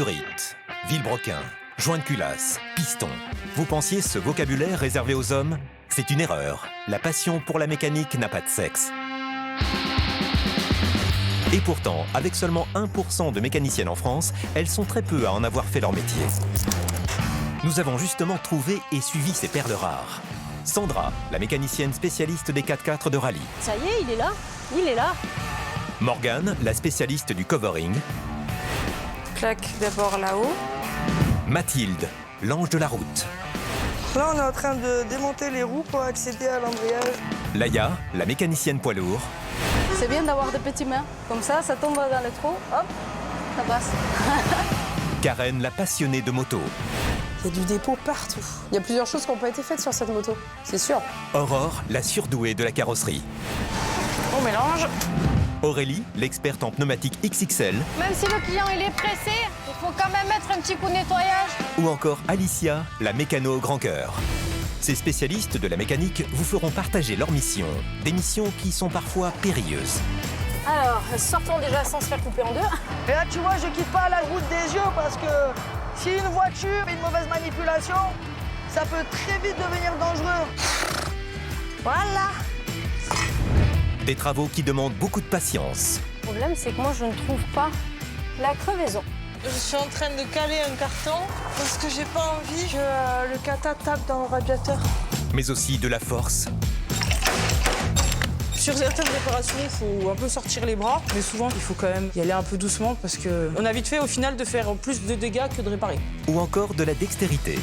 Durite, vilebrequin, joint de culasse, piston. Vous pensiez ce vocabulaire réservé aux hommes? C'est une erreur. La passion pour la mécanique n'a pas de sexe. Et pourtant, avec seulement 1% de mécaniciennes en France, elles sont très peu à en avoir fait leur métier. Nous avons justement trouvé et suivi ces perles rares. Sandra, la mécanicienne spécialiste des 4x4 de rallye. Ça y est, il est là. Il est là. Morgane, la spécialiste du covering. Plaque d'abord là-haut. Mathilde, l'ange de la route. Là, on est en train de démonter les roues pour accéder à l'embrayage. Laïa, la mécanicienne poids lourd. C'est bien d'avoir des petites mains. Comme ça tombe dans le trou, hop, ça passe. Karen, la passionnée de moto. Il y a du dépôt partout. Il y a plusieurs choses qui n'ont pas été faites sur cette moto, c'est sûr. Aurore, la surdouée de la carrosserie. On mélange. Aurélie, l'experte en pneumatique XXL. Même si le client il est pressé, il faut quand même mettre un petit coup de nettoyage. Ou encore Alicia, la mécano au grand cœur. Ces spécialistes de la mécanique vous feront partager leurs missions. Des missions qui sont parfois périlleuses. Alors, sortons déjà sans se faire couper en deux. Et là, tu vois, je quitte pas la route des yeux parce que si une voiture fait une mauvaise manipulation, ça peut très vite devenir dangereux. Voilà. Des travaux qui demandent beaucoup de patience. Le problème, c'est que moi, je ne trouve pas la crevaison. Je suis en train de caler un carton parce que j'ai pas envie que le kata tape dans le radiateur. Mais aussi de la force. Sur certaines réparations, il faut un peu sortir les bras, mais souvent, il faut quand même y aller un peu doucement parce qu'on a vite fait au final de faire plus de dégâts que de réparer. Ou encore de la dextérité.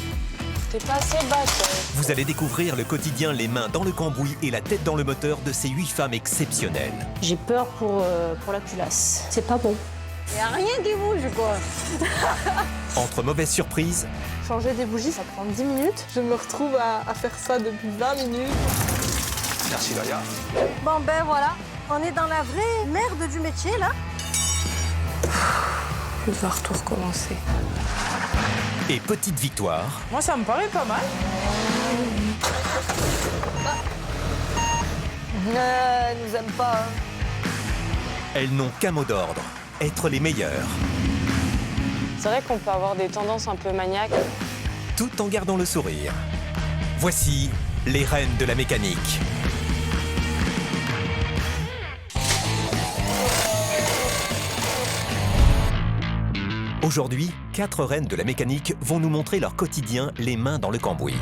T'es pas assez basse. Vous allez découvrir le quotidien les mains dans le cambouis et la tête dans le moteur de ces 8 femmes exceptionnelles. J'ai peur pour la culasse. C'est pas bon. Il n'y a rien qui bouge, quoi. Entre mauvaises surprises Changer des bougies, ça prend 10 minutes. Je me retrouve à faire ça depuis 20 minutes. Merci Laïa. Bon, ben voilà. On est dans la vraie merde du métier, là. Je vais devoir tout recommencer. Et petite victoire. Moi, ça me paraît pas mal. Nous aime pas. Elles n'ont qu'un mot d'ordre, être les meilleures. C'est vrai qu'on peut avoir des tendances un peu maniaques. Tout en gardant le sourire. Voici les reines de la mécanique. Aujourd'hui, 4 reines de la mécanique vont nous montrer leur quotidien les mains dans le cambouis.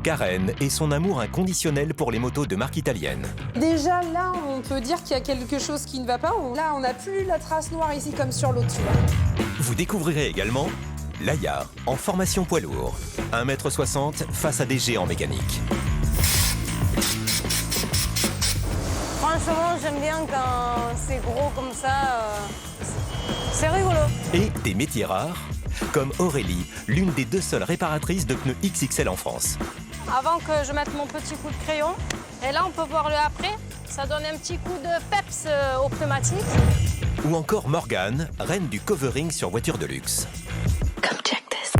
Karen et son amour inconditionnel pour les motos de marque italienne. Déjà, là, on peut dire qu'il y a quelque chose qui ne va pas. Là, on n'a plus la trace noire ici comme sur l'autre, tu vois. Vous découvrirez également Laïa, en formation poids lourd. 1,60 m face à des géants mécaniques. Franchement, j'aime bien quand c'est gros comme ça. C'est rigolo. Et des métiers rares, comme Aurélie, l'une des 2 seules réparatrices de pneus XXL en France. Avant que je mette mon petit coup de crayon, et là, on peut voir le après. Ça donne un petit coup de peps au pneumatique. Ou encore Morgane, reine du covering sur voiture de luxe. Come check this.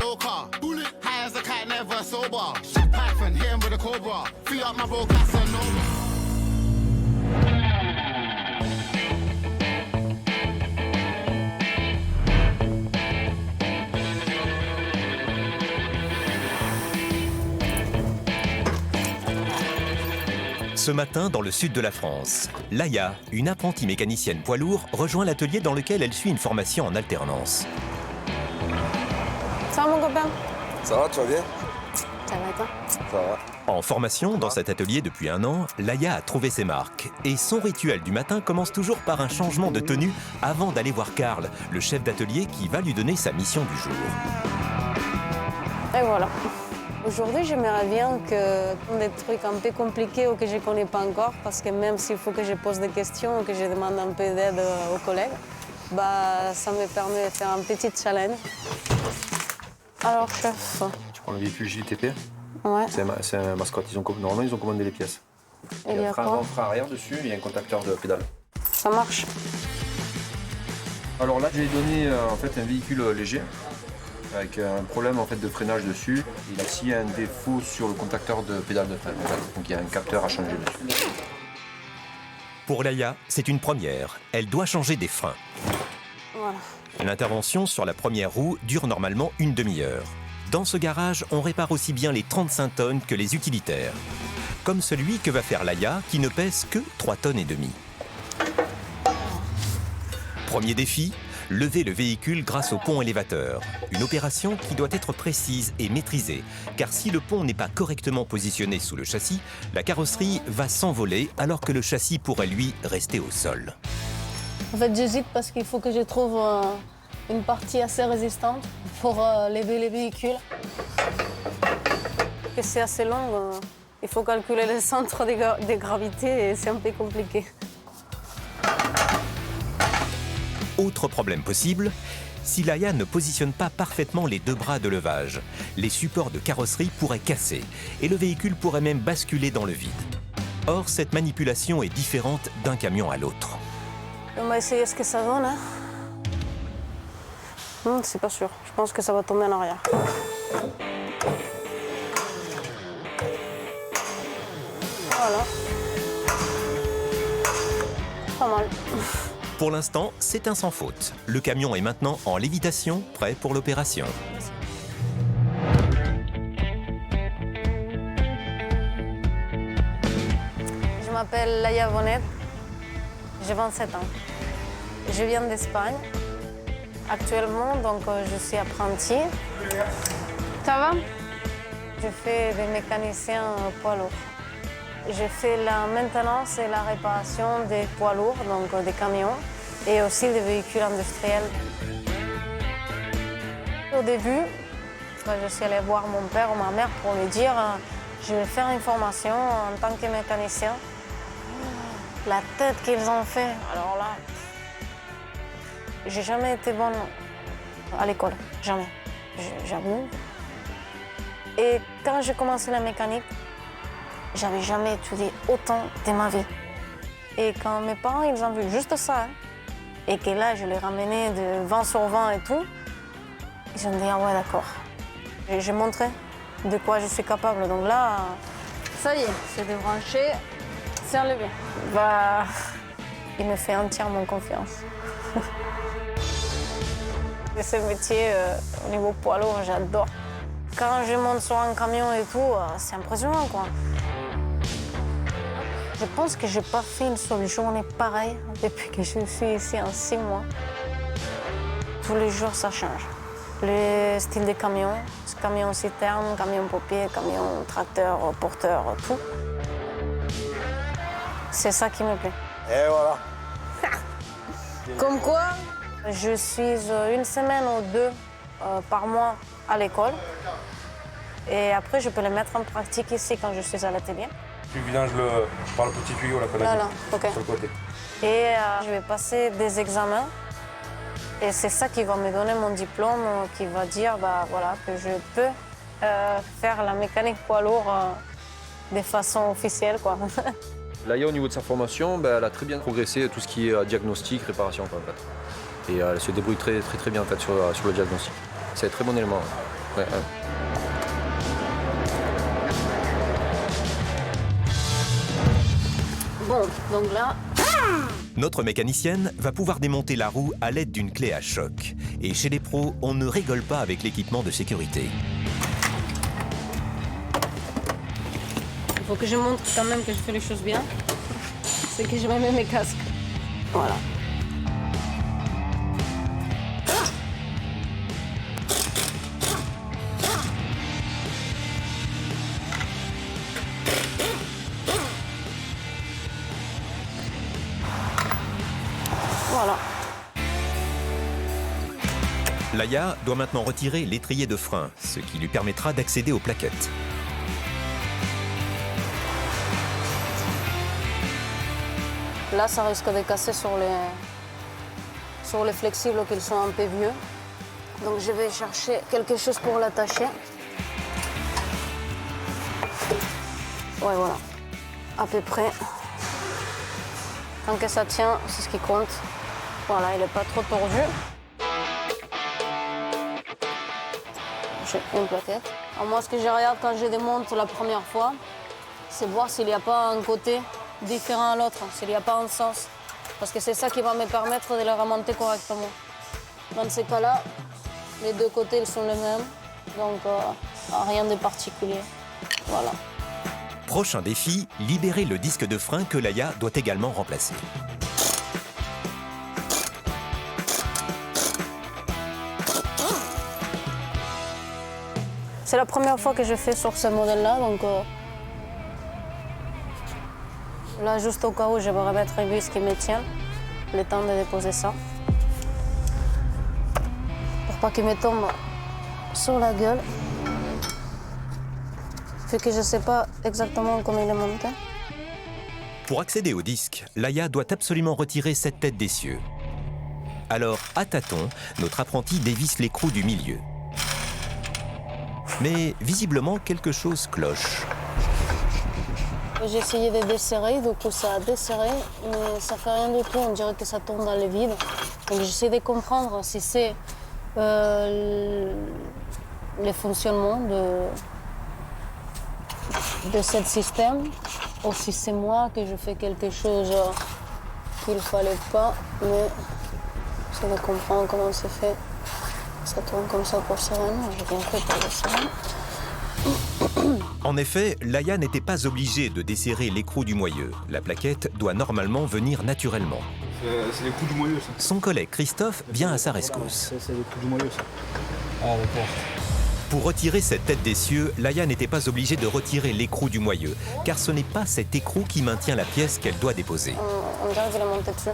Ce matin, dans le sud de la France, Laïa, une apprentie mécanicienne poids lourd, rejoint l'atelier dans lequel elle suit une formation en alternance. Ça va, mon copain? Ça va, tu vas bien? Ça va, toi? Ça va. En formation dans cet atelier depuis 1 an, Laïa a trouvé ses marques. Et son rituel du matin commence toujours par un changement de tenue avant d'aller voir Karl, le chef d'atelier qui va lui donner sa mission du jour. Et voilà. Aujourd'hui, j'aimerais bien que des trucs un peu compliqués ou que je ne connais pas encore, parce que même s'il faut que je pose des questions ou que je demande un peu d'aide aux collègues, bah, ça me permet de faire un petit challenge. Alors, chef. Tu prends le véhicule JTP. Ouais. C'est un mascotte. Normalement, ils ont commandé les pièces. Il y a frein quoi? avant, frein arrière dessus, il y a un contacteur de pédale. Ça marche. Alors là, je lui ai donné en fait un véhicule léger avec un problème en fait de freinage dessus. Il a aussi un défaut sur le contacteur de pédale de frein. Donc il y a un capteur à changer dessus. Pour Laïa, c'est une première. Elle doit changer des freins. Voilà. L'intervention sur la première roue dure normalement une demi-heure. Dans ce garage, on répare aussi bien les 35 tonnes que les utilitaires. Comme celui que va faire Laïa, qui ne pèse que 3,5 tonnes. Premier défi, lever le véhicule grâce au pont élévateur. Une opération qui doit être précise et maîtrisée, car si le pont n'est pas correctement positionné sous le châssis, la carrosserie va s'envoler alors que le châssis pourrait lui rester au sol. En fait, j'hésite parce qu'il faut que je trouve une partie assez résistante pour lever les véhicules. Que c'est assez long, il faut calculer le centre de gravité et c'est un peu compliqué. Autre problème possible, si Laïa ne positionne pas parfaitement les deux bras de levage, les supports de carrosserie pourraient casser et le véhicule pourrait même basculer dans le vide. Or, cette manipulation est différente d'un camion à l'autre. On va essayer ce que ça donne. Hein. C'est pas sûr. Je pense que ça va tomber en arrière. Voilà. Pas mal. Pour l'instant, c'est un sans faute. Le camion est maintenant en lévitation, prêt pour l'opération. Je m'appelle Laïa Bonet. J'ai 27 ans. Je viens d'Espagne. Actuellement, donc, je suis apprentie. Ça va? Je fais des mécaniciens poids lourds. Je fais la maintenance et la réparation des poids lourds, donc des camions, et aussi des véhicules industriels. Au début, quand je suis allée voir mon père ou ma mère pour lui dire je vais faire une formation en tant que mécanicien. La tête qu'ils ont fait, alors là, j'ai jamais été bonne à l'école, jamais, j'avoue. Et quand j'ai commencé la mécanique, j'avais jamais étudié autant de ma vie. Et quand mes parents, ils ont vu juste ça, et que là, je les ramenais de 20 sur 20 et tout, ils ont dit, ah ouais, d'accord. J'ai montré de quoi je suis capable. Donc là, ça y est, c'est débranché, c'est enlevé. Bah, il me fait entièrement confiance. Et ce métier, au niveau poids lourd, j'adore. Quand je monte sur un camion et tout, c'est impressionnant, quoi. Je pense que je n'ai pas fait une seule journée pareille depuis que je suis ici en 6 mois. Tous les jours, ça change. Le style des camions, camion citerne, camion pompier, camion tracteur, porteur, tout. C'est ça qui me plaît. Et voilà. Comme quoi, je suis une semaine ou deux par mois à l'école. Et après, je peux le mettre en pratique ici quand je suis à l'atelier. Tu vidanges par le petit tuyau là qu'on a Là, dit, là, ok. sur le côté. Et je vais passer des examens. Et c'est ça qui va me donner mon diplôme, qui va dire bah, voilà, que je peux faire la mécanique poids lourd de façon officielle, quoi. Laïa, au niveau de sa formation, elle a très bien progressé tout ce qui est diagnostic, réparation, quoi, en fait. Et elle se débrouille très bien en fait, sur le diagnostic. C'est un très bon élément. Ouais. Bon, donc là, Notre mécanicienne va pouvoir démonter la roue à l'aide d'une clé à choc. Et chez les pros, on ne rigole pas avec l'équipement de sécurité. il faut que je montre quand même que je fais les choses bien. C'est que je mets mes casques. Voilà. Voilà. Laïa doit maintenant retirer l'étrier de frein, ce qui lui permettra d'accéder aux plaquettes. Là, ça risque de casser sur les flexibles qui sont un peu vieux. Donc je vais chercher quelque chose pour l'attacher. Ouais, voilà. À peu près. Tant que ça tient, c'est ce qui compte. Voilà, il n'est pas trop tordu. J'ai une plaquette. Alors moi, ce que je regarde quand je démonte la première fois, c'est voir s'il n'y a pas un côté différent à l'autre, s'il n'y a pas un sens. Parce que c'est ça qui va me permettre de le remonter correctement. Dans ces cas-là, les deux côtés ils sont les mêmes, donc rien de particulier. Voilà. Prochain défi, libérer le disque de frein que Laïa doit également remplacer. C'est la première fois que je fais sur ce modèle-là, donc là, juste au cas où, je vais remettre un vis qui me tient, le temps de déposer ça. Pour pas qu'il me tombe sur la gueule. Vu que je ne sais pas exactement comment il est monté. Pour accéder au disque, Laïa doit absolument retirer cette tête d'essieu. Alors, à tâtons, notre apprenti dévisse l'écrou du milieu. Mais visiblement, quelque chose cloche. J'ai essayé de desserrer, du coup ça a desserré, mais ça fait rien du tout, on dirait que ça tombe dans le vide. Donc j'essaie de comprendre si c'est le fonctionnement de ce système, ou si c'est moi que je fais quelque chose qu'il ne fallait pas, mais j'essaie de comprendre comment c'est fait. Ça tourne comme ça pour Sérène, j'ai bien fait pour la Sérène. En effet, Laïa n'était pas obligée de desserrer l'écrou du moyeu. La plaquette doit normalement venir naturellement. C'est l'écrou du moyeu, ça. Son collègue Christophe vient à sa rescousse. C'est l'écrou du moyeu, ça. Ah, d'accord. Pour retirer cette tête d'essieu, Laïa n'était pas obligée de retirer l'écrou du moyeu, car ce n'est pas cet écrou qui maintient la pièce qu'elle doit déposer. On dirait qu'il est monté dessus.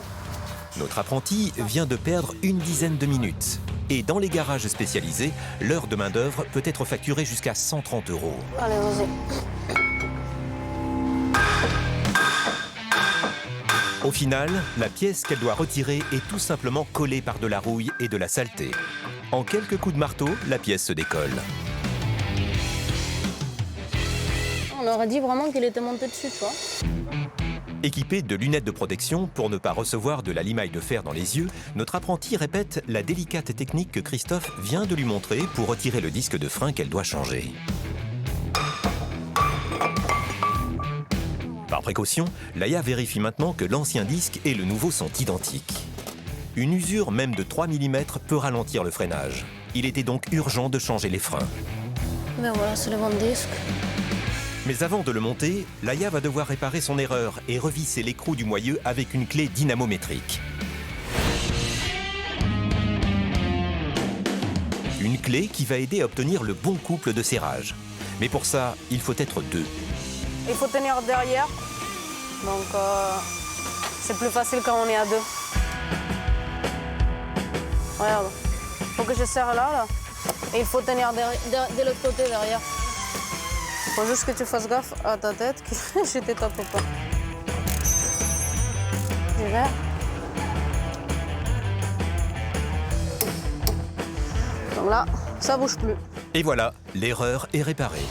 Notre apprenti vient de perdre une dizaine de minutes. Et dans les garages spécialisés, l'heure de main-d'œuvre peut être facturée jusqu'à 130 €. Allez, vas-y. Au final, la pièce qu'elle doit retirer est tout simplement collée par de la rouille et de la saleté. En quelques coups de marteau, la pièce se décolle. On aurait dit vraiment qu'il était monté dessus, tu vois. Équipé de lunettes de protection pour ne pas recevoir de la limaille de fer dans les yeux, notre apprenti répète la délicate technique que Christophe vient de lui montrer pour retirer le disque de frein qu'elle doit changer. Par précaution, Laïa vérifie maintenant que l'ancien disque et le nouveau sont identiques. Une usure même de 3 mm peut ralentir le freinage. Il était donc urgent de changer les freins. Ben voilà, c'est le bon disque. Mais avant de le monter, Laïa va devoir réparer son erreur et revisser l'écrou du moyeu avec une clé dynamométrique. Une clé qui va aider à obtenir le bon couple de serrage. Mais pour ça, il faut être deux. Il faut tenir derrière, donc c'est plus facile quand on est à deux. Regarde, il faut que je serre là, et il faut tenir de l'autre côté derrière. Il faut juste que tu fasses gaffe à ta tête, que je te tape pas. Tu verras. Donc là, ça bouge plus. Et voilà, l'erreur est réparée.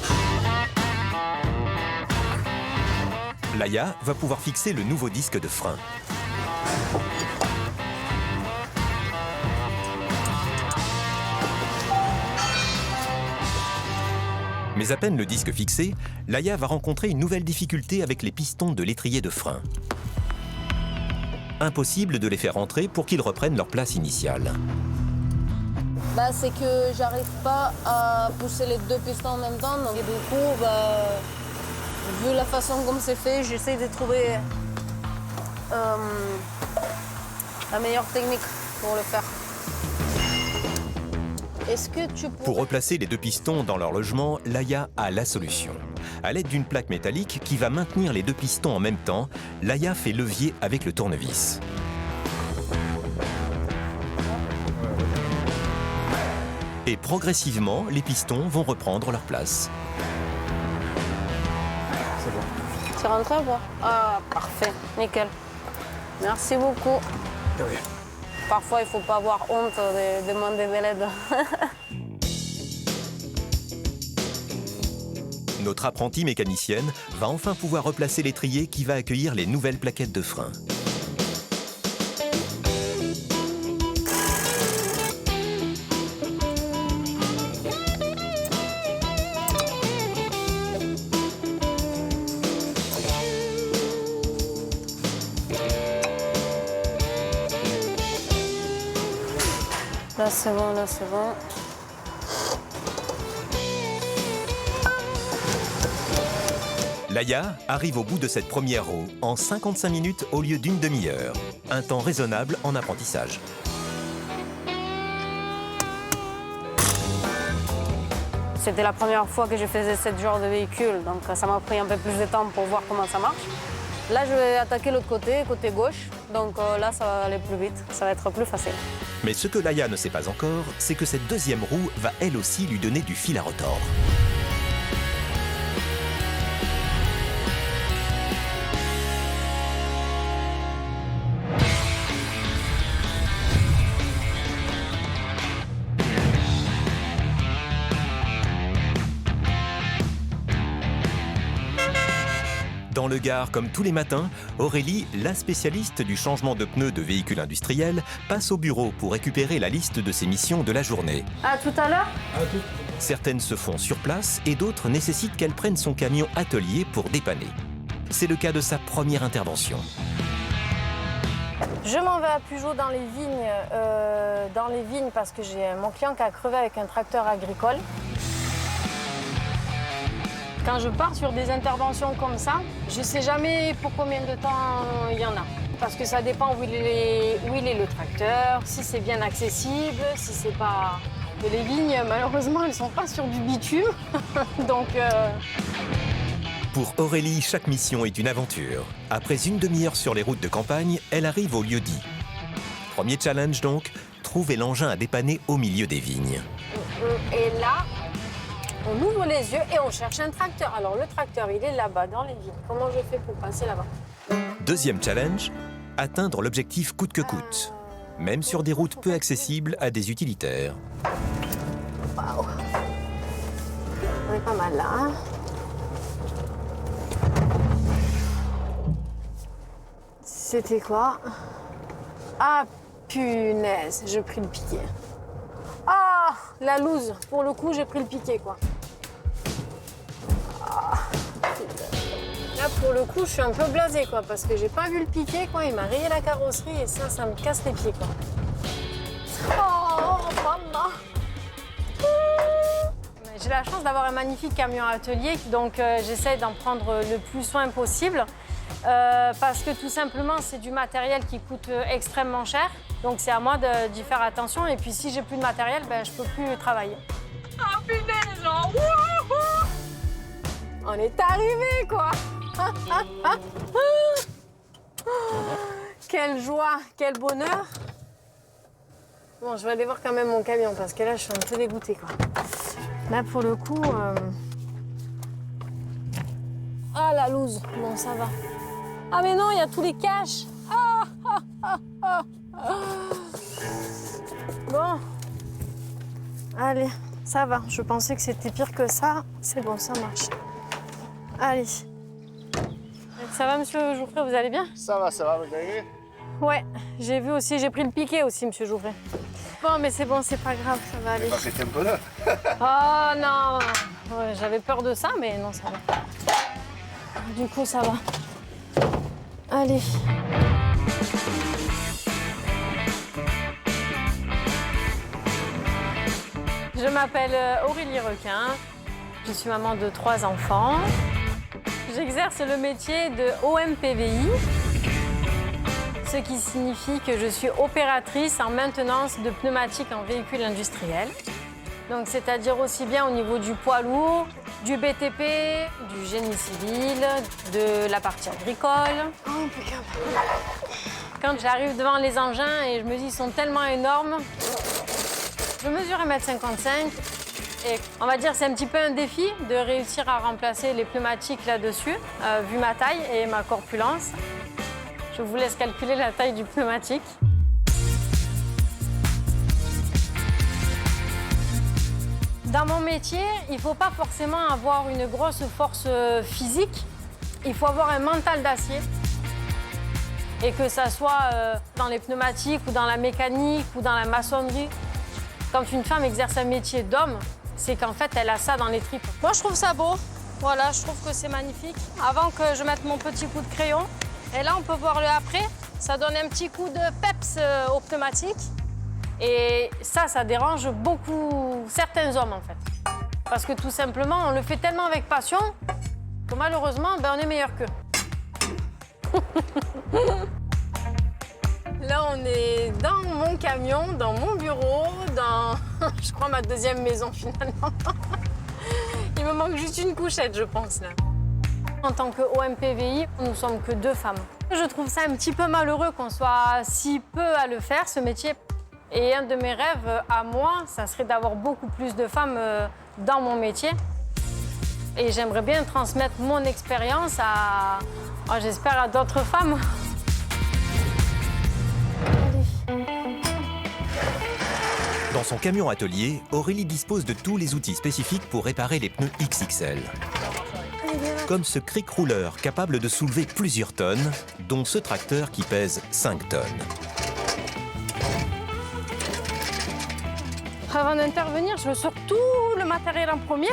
Laïa va pouvoir fixer le nouveau disque de frein. Mais à peine le disque fixé, Laïa va rencontrer une nouvelle difficulté avec les pistons de l'étrier de frein. Impossible de les faire entrer pour qu'ils reprennent leur place initiale. Bah, c'est que j'arrive pas à pousser les deux pistons en même temps, donc du coup, vu la façon comme c'est fait, j'essaie de trouver la meilleure technique pour le faire. Est-ce que tu pourrais... Pour replacer les deux pistons dans leur logement, Laïa a la solution. À l'aide d'une plaque métallique qui va maintenir les deux pistons en même temps, Laïa fait levier avec le tournevis. Et progressivement, les pistons vont reprendre leur place. C'est rentré ou pas? Ah, parfait, nickel. Merci beaucoup. Oui. Parfois, il ne faut pas avoir honte de demander de l'aide. Notre apprentie mécanicienne va enfin pouvoir replacer l'étrier qui va accueillir les nouvelles plaquettes de frein. Là, c'est bon, là, c'est bon. Laïa arrive au bout de cette première roue en 55 minutes au lieu d'une demi-heure. Un temps raisonnable en apprentissage. C'était la première fois que je faisais ce genre de véhicule, donc ça m'a pris un peu plus de temps pour voir comment ça marche. Là, je vais attaquer l'autre côté, côté gauche, donc là, ça va aller plus vite, ça va être plus facile. Mais ce que Laïa ne sait pas encore, c'est que cette deuxième roue va elle aussi lui donner du fil à retordre. Dans le Gard, comme tous les matins, Aurélie, la spécialiste du changement de pneus de véhicules industriels, passe au bureau pour récupérer la liste de ses missions de la journée. À tout à l'heure. Certaines se font sur place et d'autres nécessitent qu'elle prenne son camion atelier pour dépanner. C'est le cas de sa première intervention. Je m'en vais à Pujol dans les vignes parce que j'ai mon client qui a crevé avec un tracteur agricole. Quand je pars sur des interventions comme ça, je ne sais jamais pour combien de temps il y en a. Parce que ça dépend où il est le tracteur, si c'est bien accessible, si c'est pas... Les vignes, malheureusement, elles ne sont pas sur du bitume. Donc... Pour Aurélie, chaque mission est une aventure. Après une demi-heure sur les routes de campagne, elle arrive au lieu dit. Premier challenge donc, trouver l'engin à dépanner au milieu des vignes. Et là, on ouvre les yeux et on cherche un tracteur. Alors le tracteur, il est là-bas, dans les vignes. Comment je fais pour passer là-bas? Deuxième challenge, atteindre l'objectif coûte que coûte. Même sur des routes peu accessibles à des utilitaires. Waouh. On est pas mal là, hein? C'était quoi? Ah, punaise, j'ai pris le piqué. Ah, la loose. Pour le coup, j'ai pris le piqué, quoi. Ah, là, pour le coup, je suis un peu blasée, quoi, parce que j'ai pas vu le piqué, quoi. Il m'a rayé la carrosserie et ça me casse les pieds, quoi. Oh, maman. J'ai la chance d'avoir un magnifique camion atelier, donc j'essaie d'en prendre le plus soin possible. Parce que tout simplement, c'est du matériel qui coûte extrêmement cher. Donc c'est à moi d'y faire attention. Et puis si j'ai plus de matériel, ben, je peux plus travailler. Ah punaise, genre, wouhou! On est arrivé, quoi. Quelle joie, quel bonheur. Bon, je vais aller voir quand même mon camion parce que là, je suis un peu dégoûtée, quoi. Là, pour le coup... Ah, la loose. Bon, ça va. Ah, mais non, il y a tous les caches. Bon. Allez, ça va. Je pensais que c'était pire que ça. C'est bon, ça marche. Allez. Ça va, monsieur Jouffret, vous allez bien? Ça va, vous allez bien? Ouais, j'ai vu aussi, j'ai pris le piqué aussi, monsieur Jouffret. Bon, mais c'est bon, c'est pas grave, ça va aller. Pas fait un peu là. Oh non, ouais, j'avais peur de ça, mais non, ça va. Du coup, ça va. Allez. Je m'appelle Aurélie Requin. Je suis maman de 3 enfants. J'exerce le métier de OMPVI, ce qui signifie que je suis opératrice en maintenance de pneumatiques en véhicules industriels. Donc, c'est-à-dire aussi bien au niveau du poids lourd, du BTP, du génie civil, de la partie agricole. Oh, impeccable. Quand j'arrive devant les engins et je me dis ils sont tellement énormes, je mesure 1,55 m et on va dire c'est un petit peu un défi de réussir à remplacer les pneumatiques là-dessus, vu ma taille et ma corpulence. Je vous laisse calculer la taille du pneumatique. Dans mon métier, il ne faut pas forcément avoir une grosse force physique. Il faut avoir un mental d'acier. Et que ça soit dans les pneumatiques ou dans la mécanique ou dans la maçonnerie. Quand une femme exerce un métier d'homme, c'est qu'en fait, elle a ça dans les tripes. Moi, je trouve ça beau. Voilà, je trouve que c'est magnifique. Avant que je mette mon petit coup de crayon, et là, on peut voir le après. Ça donne un petit coup de peps au pneumatique. Et ça dérange beaucoup certains hommes en fait. Parce que tout simplement, on le fait tellement avec passion que malheureusement, on est meilleur qu'eux. Là, on est dans mon camion, dans mon bureau, dans, je crois, ma deuxième maison finalement. Il me manque juste une couchette, je pense. Là. En tant que OMPVI, nous sommes que 2 femmes. Je trouve ça un petit peu malheureux qu'on soit si peu à le faire, ce métier. Et un de mes rêves à moi, ça serait d'avoir beaucoup plus de femmes dans mon métier. Et j'aimerais bien transmettre mon expérience à, j'espère, à d'autres femmes. Dans son camion atelier, Aurélie dispose de tous les outils spécifiques pour réparer les pneus XXL. Comme ce cric rouleur capable de soulever plusieurs tonnes, dont ce tracteur qui pèse 5 tonnes. Avant d'intervenir, je sors tout le matériel en premier.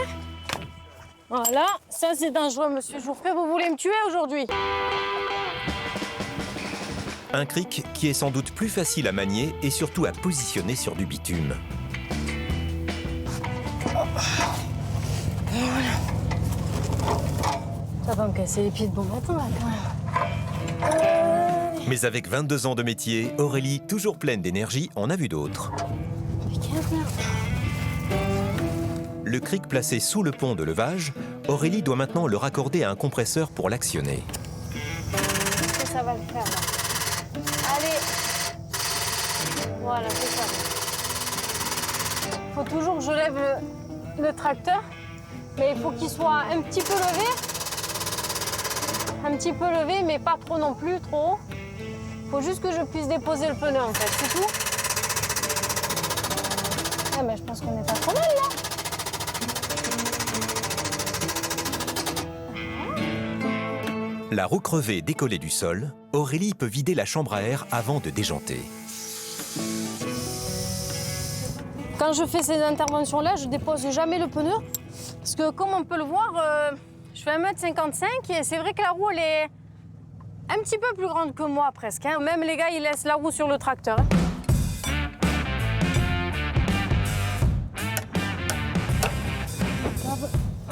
Voilà, ça c'est dangereux, monsieur Jouffret, vous voulez me tuer aujourd'hui? Un cric qui est sans doute plus facile à manier et surtout à positionner sur du bitume. Ça va me casser les pieds de bon matin là quand même. Mais avec 22 ans de métier, Aurélie, toujours pleine d'énergie, en a vu d'autres. Le cric placé sous le pont de levage, Aurélie doit maintenant le raccorder à un compresseur pour l'actionner. Ça va le faire là. Allez. Voilà, c'est ça. Il faut toujours que je lève le tracteur, mais il faut qu'il soit un petit peu levé. Un petit peu levé, mais pas trop non plus, trop haut. Il faut juste que je puisse déposer le pneu en fait, c'est tout. Ah, mais je pense qu'on n'est pas trop mal là. La roue crevée décollée du sol, Aurélie peut vider la chambre à air avant de déjanter. Quand je fais ces interventions-là, je dépose jamais le pneu. Parce que comme on peut le voir, je fais 1m55 et c'est vrai que la roue, elle est un petit peu plus grande que moi presque. Hein. Même les gars, ils laissent la roue sur le tracteur. Hein.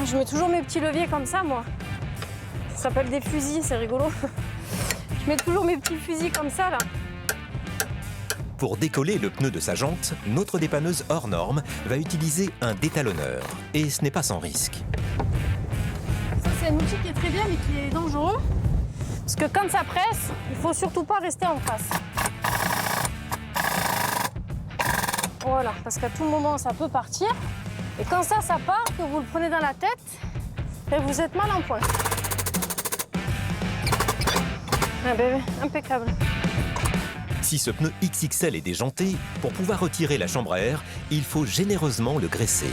Je mets toujours mes petits leviers comme ça, moi. Ça s'appelle des fusils, c'est rigolo. Je mets toujours mes petits fusils comme ça, là. Pour décoller le pneu de sa jante, notre dépanneuse hors norme va utiliser un détalonneur. Et ce n'est pas sans risque. Ça, c'est un outil qui est très bien, mais qui est dangereux. Parce que quand ça presse, il ne faut surtout pas rester en face. Voilà, parce qu'à tout moment, ça peut partir. Et quand ça part, que vous le prenez dans la tête, et vous êtes mal en point. Ah bébé, impeccable. Si ce pneu XXL est déjanté, pour pouvoir retirer la chambre à air, il faut généreusement le graisser.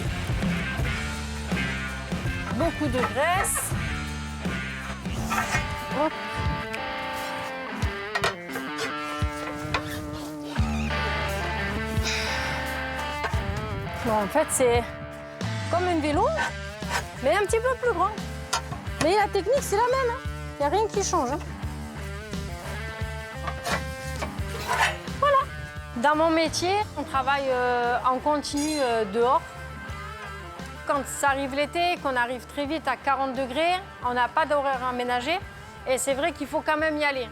Beaucoup de graisse. Hop. Bon, en fait, c'est comme un vélo, mais un petit peu plus grand. Mais la technique, c'est la même. Il n'y a rien qui change. Hein. Voilà. Dans mon métier, on travaille en continu dehors. Quand ça arrive l'été, qu'on arrive très vite à 40 degrés, on n'a pas d'horaire aménagé. Et c'est vrai qu'il faut quand même y aller.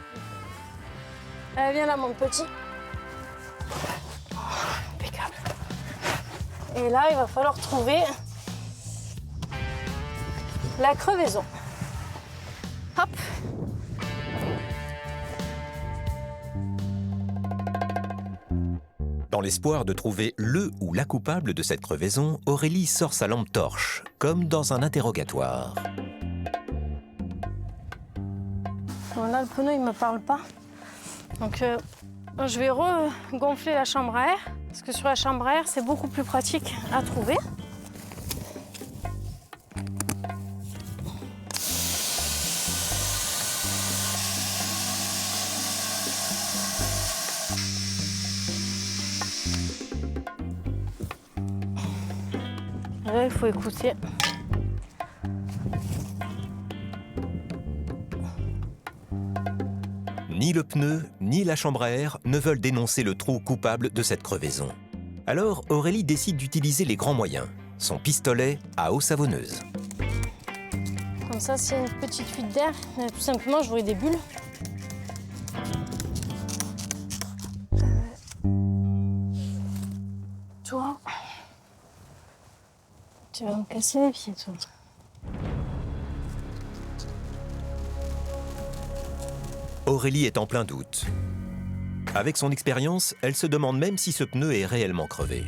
Allez, viens là, mon petit. Impeccable. Et là, il va falloir trouver la crevaison. Hop. Dans l'espoir de trouver le ou la coupable de cette crevaison, Aurélie sort sa lampe torche, comme dans un interrogatoire. Bon, là, le pneu, il ne me parle pas. Donc, je vais regonfler la chambre à air. Parce que sur la chambre à air, c'est beaucoup plus pratique à trouver. Là, il faut écouter. Ni le pneu, ni la chambre à air ne veulent dénoncer le trou coupable de cette crevaison. Alors Aurélie décide d'utiliser les grands moyens, son pistolet à eau savonneuse. Comme ça, s'il y a une petite fuite d'air, tout simplement, j'aurai des bulles. Toi, tu vas me casser les pieds, toi. Aurélie est en plein doute. Avec son expérience, elle se demande même si ce pneu est réellement crevé.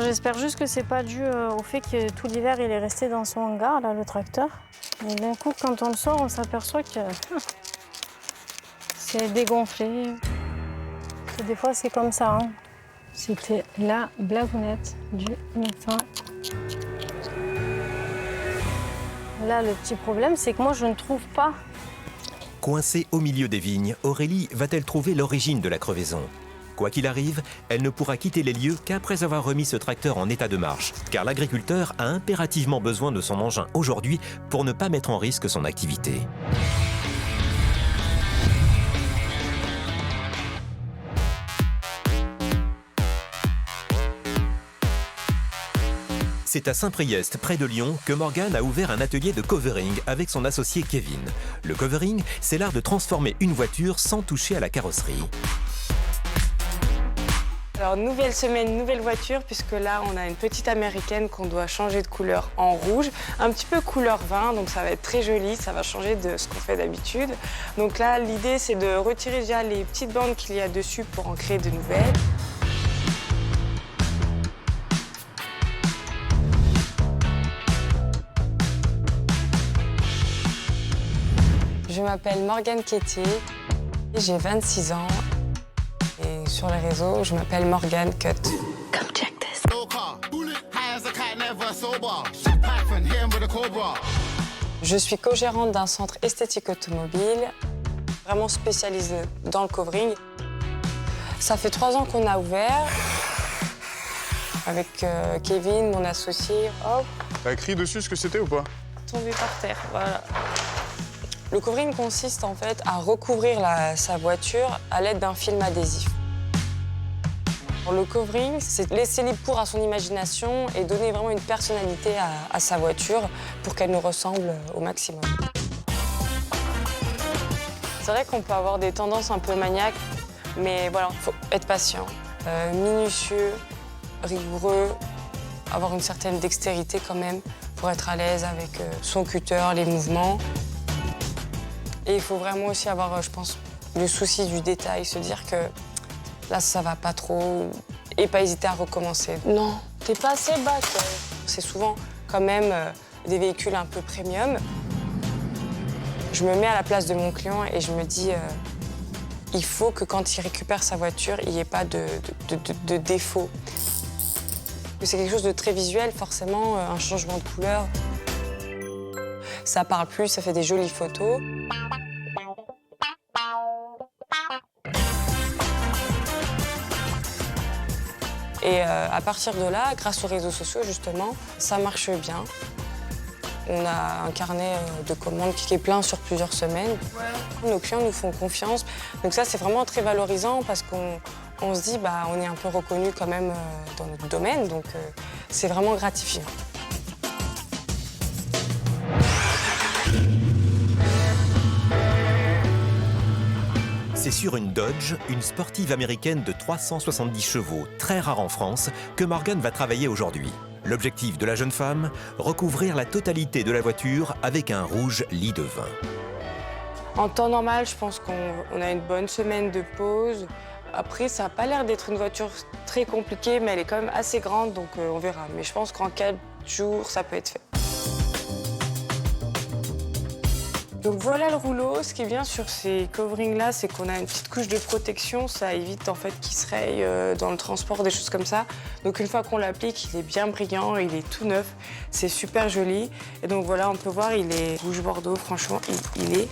J'espère juste que c'est pas dû au fait que tout l'hiver il est resté dans son hangar, là, le tracteur. Et d'un coup, quand on le sort, on s'aperçoit que c'est dégonflé. Et des fois, c'est comme ça. Hein. C'était la blagounette du médecin. Là, le petit problème, c'est que moi, je ne trouve pas. Coincée au milieu des vignes, Aurélie va-t-elle trouver l'origine de la crevaison? Quoi qu'il arrive, elle ne pourra quitter les lieux qu'après avoir remis ce tracteur en état de marche, car l'agriculteur a impérativement besoin de son engin aujourd'hui pour ne pas mettre en risque son activité. C'est à Saint-Priest, près de Lyon, que Morgane a ouvert un atelier de covering avec son associé Kevin. Le covering, c'est l'art de transformer une voiture sans toucher à la carrosserie. Alors, nouvelle semaine, nouvelle voiture, puisque là, on a une petite américaine qu'on doit changer de couleur en rouge, un petit peu couleur vin, donc ça va être très joli, ça va changer de ce qu'on fait d'habitude. Donc là, l'idée, c'est de retirer déjà les petites bandes qu'il y a dessus pour en créer de nouvelles. Je m'appelle Morgane Quétier, j'ai 26 ans. Et sur les réseaux, je m'appelle Morgane Cut. Come check this. Je suis co-gérante d'un centre esthétique automobile, vraiment spécialisé dans le covering. Ça fait 3 ans qu'on a ouvert, avec Kevin, mon associé. Hop. T'as écrit dessus ce que c'était ou pas? Tombé par terre, voilà. Le covering consiste en fait à recouvrir sa voiture à l'aide d'un film adhésif. Le covering, c'est laisser libre cours à son imagination et donner vraiment une personnalité à sa voiture pour qu'elle nous ressemble au maximum. C'est vrai qu'on peut avoir des tendances un peu maniaques, mais voilà, il faut être patient, minutieux, rigoureux, avoir une certaine dextérité quand même pour être à l'aise avec son cutter, les mouvements. Et il faut vraiment aussi avoir, je pense, le souci du détail, se dire que là, ça va pas trop et pas hésiter à recommencer. Non, t'es pas assez bas, quoi. C'est souvent quand même des véhicules un peu premium. Je me mets à la place de mon client et je me dis, il faut que quand il récupère sa voiture, il n'y ait pas de défaut. C'est quelque chose de très visuel, forcément, un changement de couleur. Ça parle plus, ça fait des jolies photos. Et à partir de là, grâce aux réseaux sociaux, justement, ça marche bien. On a un carnet de commandes qui est plein sur plusieurs semaines. Ouais. Nos clients nous font confiance. Donc ça, c'est vraiment très valorisant parce qu'on se dit, bah, on est un peu reconnu quand même dans notre domaine. Donc c'est vraiment gratifiant. C'est sur une Dodge, une sportive américaine de 370 chevaux, très rare en France, que Morgane va travailler aujourd'hui. L'objectif de la jeune femme, recouvrir la totalité de la voiture avec un rouge lit de vin. En temps normal, je pense qu'on a une bonne semaine de pause. Après, ça n'a pas l'air d'être une voiture très compliquée, mais elle est quand même assez grande, donc on verra. Mais je pense qu'en 4 jours, ça peut être fait. Donc voilà le rouleau. Ce qui est bien sur ces coverings-là, c'est qu'on a une petite couche de protection. Ça évite en fait qu'il se raye dans le transport, des choses comme ça. Donc une fois qu'on l'applique, il est bien brillant, il est tout neuf. C'est super joli. Et donc voilà, on peut voir, il est rouge bordeaux. Franchement, il est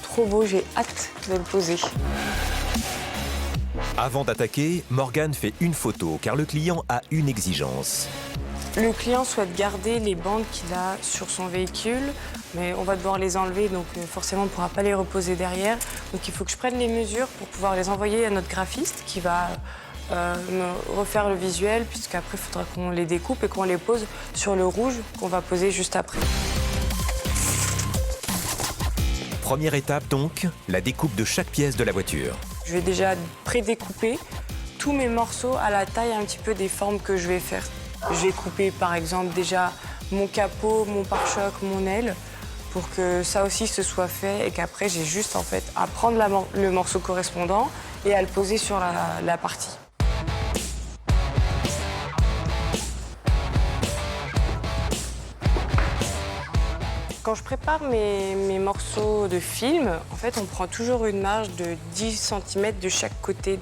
trop beau. J'ai hâte de le poser. Avant d'attaquer, Morgane fait une photo car le client a une exigence. Le client souhaite garder les bandes qu'il a sur son véhicule, mais on va devoir les enlever, donc forcément on ne pourra pas les reposer derrière. Donc il faut que je prenne les mesures pour pouvoir les envoyer à notre graphiste qui va me refaire le visuel, puisqu'après il faudra qu'on les découpe et qu'on les pose sur le rouge qu'on va poser juste après. Première étape donc, la découpe de chaque pièce de la voiture. Je vais déjà prédécouper tous mes morceaux à la taille un petit peu des formes que je vais faire. Je vais couper par exemple déjà mon capot, mon pare-choc, mon aile, pour que ça aussi se soit fait et qu'après j'ai juste en fait à prendre le morceau correspondant et à le poser sur la partie. Quand je prépare mes morceaux de film, en fait, on prend toujours une marge de 10 cm de chaque côté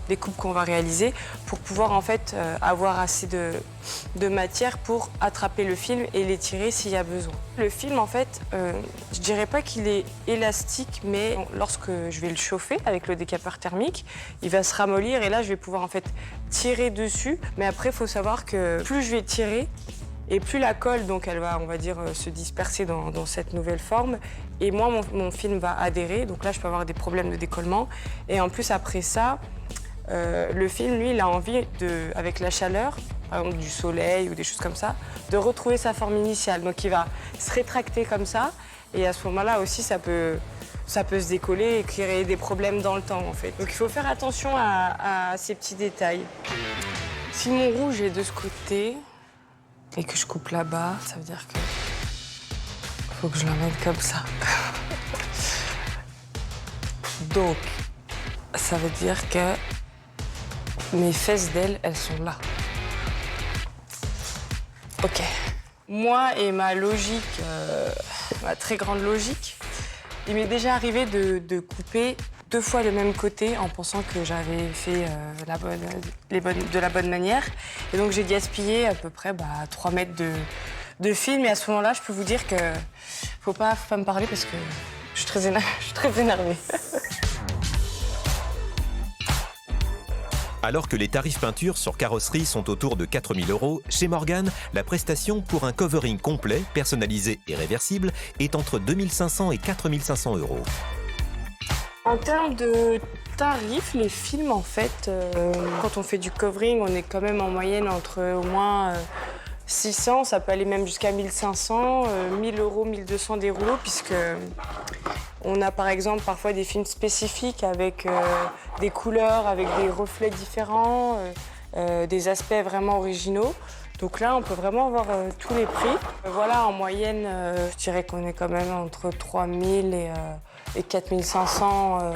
des coupes qu'on va réaliser pour pouvoir en fait avoir assez de matière pour attraper le film et l'étirer s'il y a besoin. Le film, en fait, je dirais pas qu'il est élastique, mais lorsque je vais le chauffer avec le décapeur thermique, il va se ramollir et là, je vais pouvoir en fait tirer dessus. Mais après, il faut savoir que plus je vais tirer, et plus la colle, donc elle va, on va dire, se disperser dans cette nouvelle forme, et moins mon film va adhérer. Donc là, je peux avoir des problèmes de décollement. Et en plus, après ça, le film, lui, il a envie, avec la chaleur, par exemple du soleil ou des choses comme ça, de retrouver sa forme initiale. Donc il va se rétracter comme ça, et à ce moment-là aussi, ça peut se décoller et créer des problèmes dans le temps, en fait. Donc il faut faire attention à ces petits détails. Si mon rouge est de ce côté, et que je coupe là-bas, ça veut dire que faut que je l'emmène comme ça. Donc, ça veut dire que mes fesses d'aile, elles sont là. Ok. Moi et ma logique, ma très grande logique, il m'est déjà arrivé de couper 2 fois le même côté en pensant que j'avais fait de la bonne manière. Et donc j'ai gaspillé à peu près 3 mètres de film. Et à ce moment-là, je peux vous dire que faut pas me parler parce que je suis très énervée. Alors que les tarifs peinture sur carrosserie sont autour de 4 000 €, chez Morgan, la prestation pour un covering complet, personnalisé et réversible est entre 2 500 et 4 500 €. En termes de tarifs, les films, en fait, quand on fait du covering, on est quand même en moyenne entre au moins 600, ça peut aller même jusqu'à 1500, 1000 €, 1200 des rouleaux, puisque on a par exemple parfois des films spécifiques avec des couleurs, avec des reflets différents, des aspects vraiment originaux. Donc là, on peut vraiment avoir tous les prix. Voilà, en moyenne, je dirais qu'on est quand même entre 3000 et 4500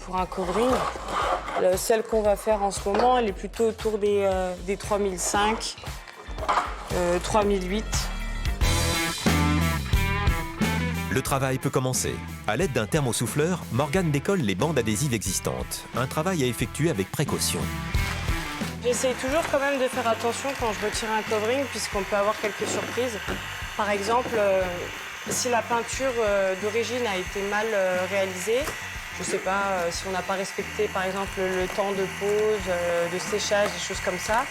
pour un covering. Celle qu'on va faire en ce moment, elle est plutôt autour des 3005, 3008. Le travail peut commencer. À l'aide d'un thermosouffleur, Morgan décolle les bandes adhésives existantes. Un travail à effectuer avec précaution. J'essaye toujours quand même de faire attention quand je retire un covering, puisqu'on peut avoir quelques surprises. Par exemple, si la peinture d'origine a été mal réalisée, je ne sais pas, si on n'a pas respecté par exemple le temps de pause, de séchage, des choses comme ça,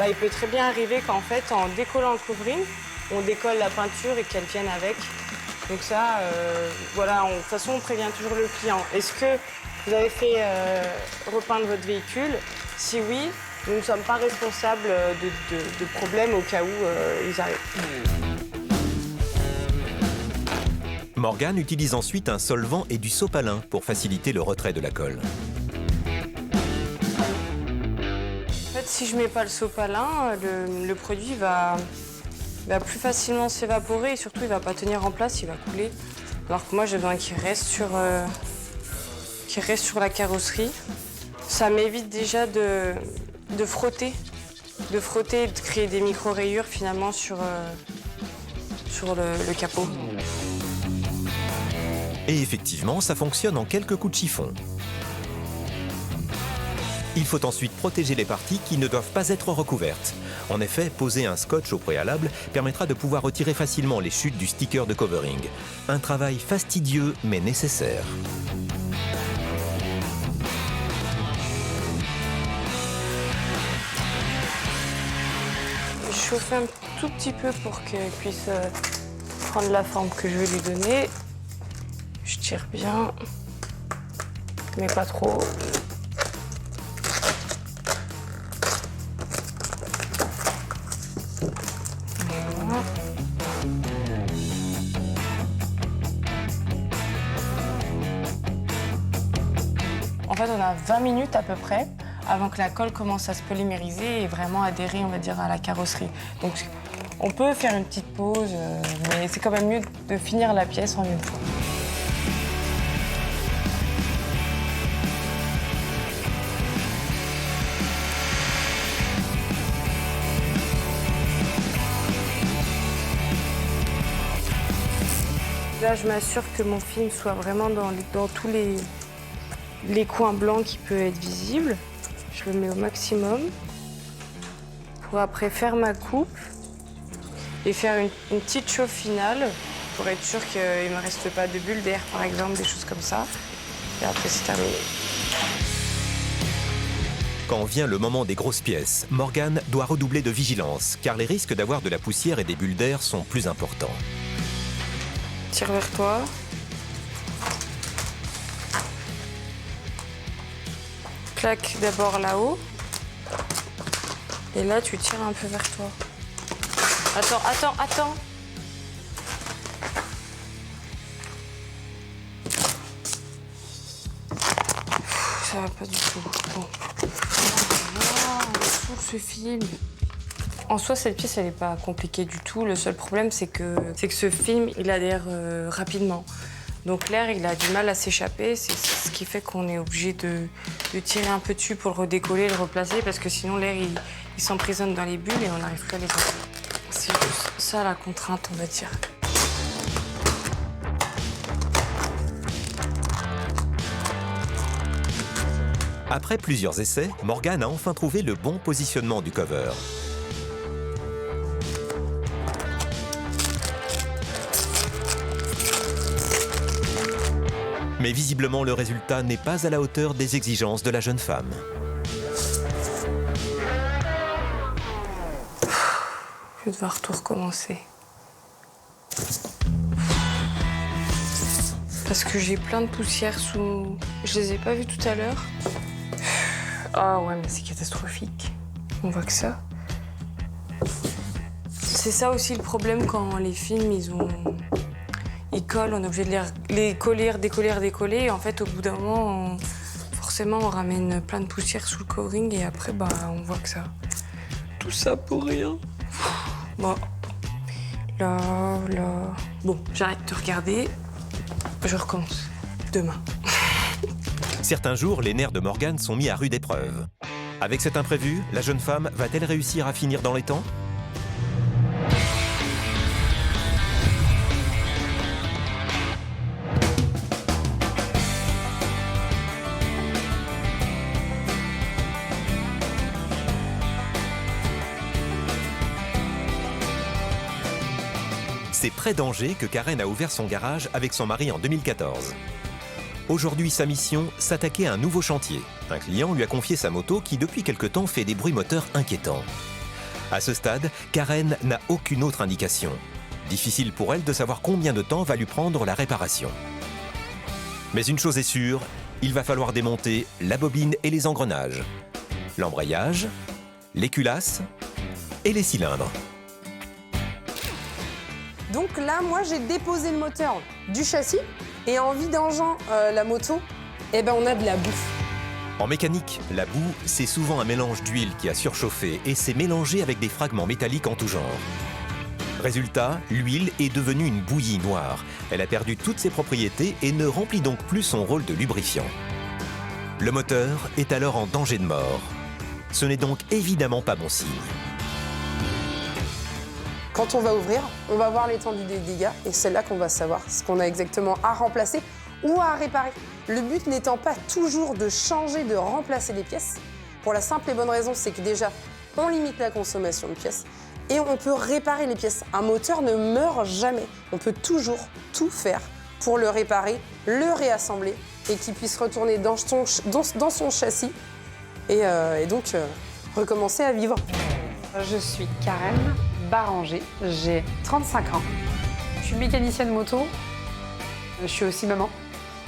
il peut très bien arriver qu'en fait, en décollant le covering, on décolle la peinture et qu'elle vienne avec. Donc ça, voilà, de toute façon, on prévient toujours le client. Est-ce que vous avez fait repeindre votre véhicule? Si oui, nous ne sommes pas responsables de problèmes au cas où ils arrivent. Morgan utilise ensuite un solvant et du sopalin pour faciliter le retrait de la colle. En fait, si je ne mets pas le sopalin, le produit va plus facilement s'évaporer et surtout il ne va pas tenir en place, il va couler. Alors que moi j'ai besoin qu'il reste sur la carrosserie. Ça m'évite déjà de frotter, et de créer des micro-rayures finalement sur le capot. Et effectivement, ça fonctionne en quelques coups de chiffon. Il faut ensuite protéger les parties qui ne doivent pas être recouvertes. En effet, poser un scotch au préalable permettra de pouvoir retirer facilement les chutes du sticker de covering. Un travail fastidieux mais nécessaire. chauffer un tout petit peu pour qu'elle puisse prendre la forme que je vais lui donner. Je tire bien, mais pas trop. Voilà. En fait, on a 20 minutes à peu près avant que la colle commence à se polymériser et vraiment adhérer, on va dire, à la carrosserie. Donc, on peut faire une petite pause, mais c'est quand même mieux de finir la pièce en une fois. Là, je m'assure que mon film soit vraiment dans tous les coins blancs qui peuvent être visibles. Je le mets au maximum pour après faire ma coupe et faire une petite chauffe finale pour être sûr qu'il ne me reste pas de bulles d'air, par exemple, des choses comme ça. Et après, c'est terminé. Quand vient le moment des grosses pièces, Morgane doit redoubler de vigilance, car les risques d'avoir de la poussière et des bulles d'air sont plus importants. Tire vers toi. Claque d'abord là-haut. Et là, tu tires un peu vers toi. Attends. Ça va pas du tout. Bon. On ce film. En soi, cette pièce, elle n'est pas compliquée du tout. Le seul problème, c'est que ce film, il adhère rapidement. Donc l'air, il a du mal à s'échapper. C'est ce qui fait qu'on est obligé de tirer un peu dessus pour le redécoller, le replacer, parce que sinon l'air, il s'emprisonne dans les bulles et on n'arrive plus à les sortir. C'est juste ça la contrainte, on va dire. Après plusieurs essais, Morgane a enfin trouvé le bon positionnement du cover. Mais visiblement, le résultat n'est pas à la hauteur des exigences de la jeune femme. Je vais devoir tout recommencer. Parce que j'ai plein de poussières sous... Je les ai pas vues tout à l'heure. Ah ouais, mais c'est catastrophique. On voit que ça. C'est ça aussi le problème quand les films, ils collent, on est obligé de les coller, décoller. Et en fait, au bout d'un moment, forcément, on ramène plein de poussière sous le covering et après, on voit que ça. Tout ça pour rien. Bon. Là. Bon, j'arrête de regarder. Je recommence. Demain. Certains jours, les nerfs de Morgane sont mis à rude épreuve. Avec cet imprévu, la jeune femme va-t-elle réussir à finir dans les temps ? C'est près d'Angers que Karen a ouvert son garage avec son mari en 2014. Aujourd'hui, sa mission, s'attaquer à un nouveau chantier. Un client lui a confié sa moto qui, depuis quelque temps, fait des bruits moteurs inquiétants. À ce stade, Karen n'a aucune autre indication. Difficile pour elle de savoir combien de temps va lui prendre la réparation. Mais une chose est sûre, il va falloir démonter la bobine et les engrenages, l'embrayage, les culasses et les cylindres. Donc là, moi, j'ai déposé le moteur du châssis et en vidangeant la moto, on a de la boue. En mécanique, la boue, c'est souvent un mélange d'huile qui a surchauffé et s'est mélangé avec des fragments métalliques en tout genre. Résultat, l'huile est devenue une bouillie noire. Elle a perdu toutes ses propriétés et ne remplit donc plus son rôle de lubrifiant. Le moteur est alors en danger de mort. Ce n'est donc évidemment pas bon signe. Quand on va ouvrir, on va voir l'étendue des dégâts et c'est là qu'on va savoir ce qu'on a exactement à remplacer ou à réparer. Le but n'étant pas toujours de changer, de remplacer les pièces. Pour la simple et bonne raison, c'est que déjà, on limite la consommation de pièces et on peut réparer les pièces. Un moteur ne meurt jamais. On peut toujours tout faire pour le réparer, le réassembler et qu'il puisse retourner dans son châssis et donc recommencer à vivre. Je suis Karen Baranger, j'ai 35 ans. Je suis mécanicienne moto, je suis aussi maman,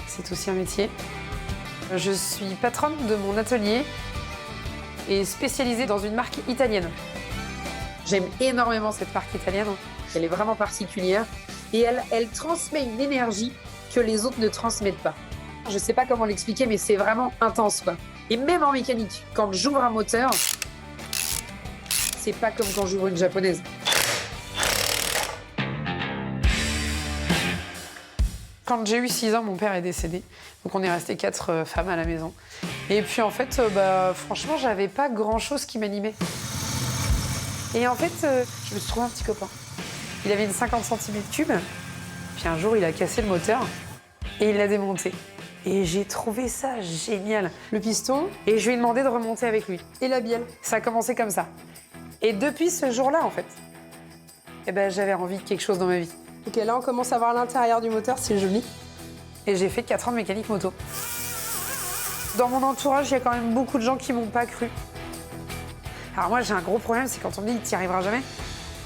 c'est aussi un métier. Je suis patronne de mon atelier et spécialisée dans une marque italienne. J'aime énormément cette marque italienne, elle est vraiment particulière et elle transmet une énergie que les autres ne transmettent pas. Je ne sais pas comment l'expliquer, mais c'est vraiment intense, quoi. Et même en mécanique, quand j'ouvre un moteur, c'est pas comme quand j'ouvre une japonaise. Quand j'ai eu 6 ans, mon père est décédé. Donc on est resté 4 femmes à la maison. Et puis en fait, franchement, j'avais pas grand-chose qui m'animait. Et en fait, je me suis trouvé un petit copain. Il avait une 50 cm3. Puis un jour, il a cassé le moteur et il l'a démonté. Et j'ai trouvé ça génial. Le piston, et je lui ai demandé de remonter avec lui. Et la bielle. Ça a commencé comme ça. Et depuis ce jour-là, en fait, j'avais envie de quelque chose dans ma vie. Ok, là on commence à voir l'intérieur du moteur, c'est joli. Et j'ai fait 4 ans de mécanique moto. Dans mon entourage, il y a quand même beaucoup de gens qui m'ont pas cru. Alors moi, j'ai un gros problème, c'est quand on me dit que tu n'y arriveras jamais,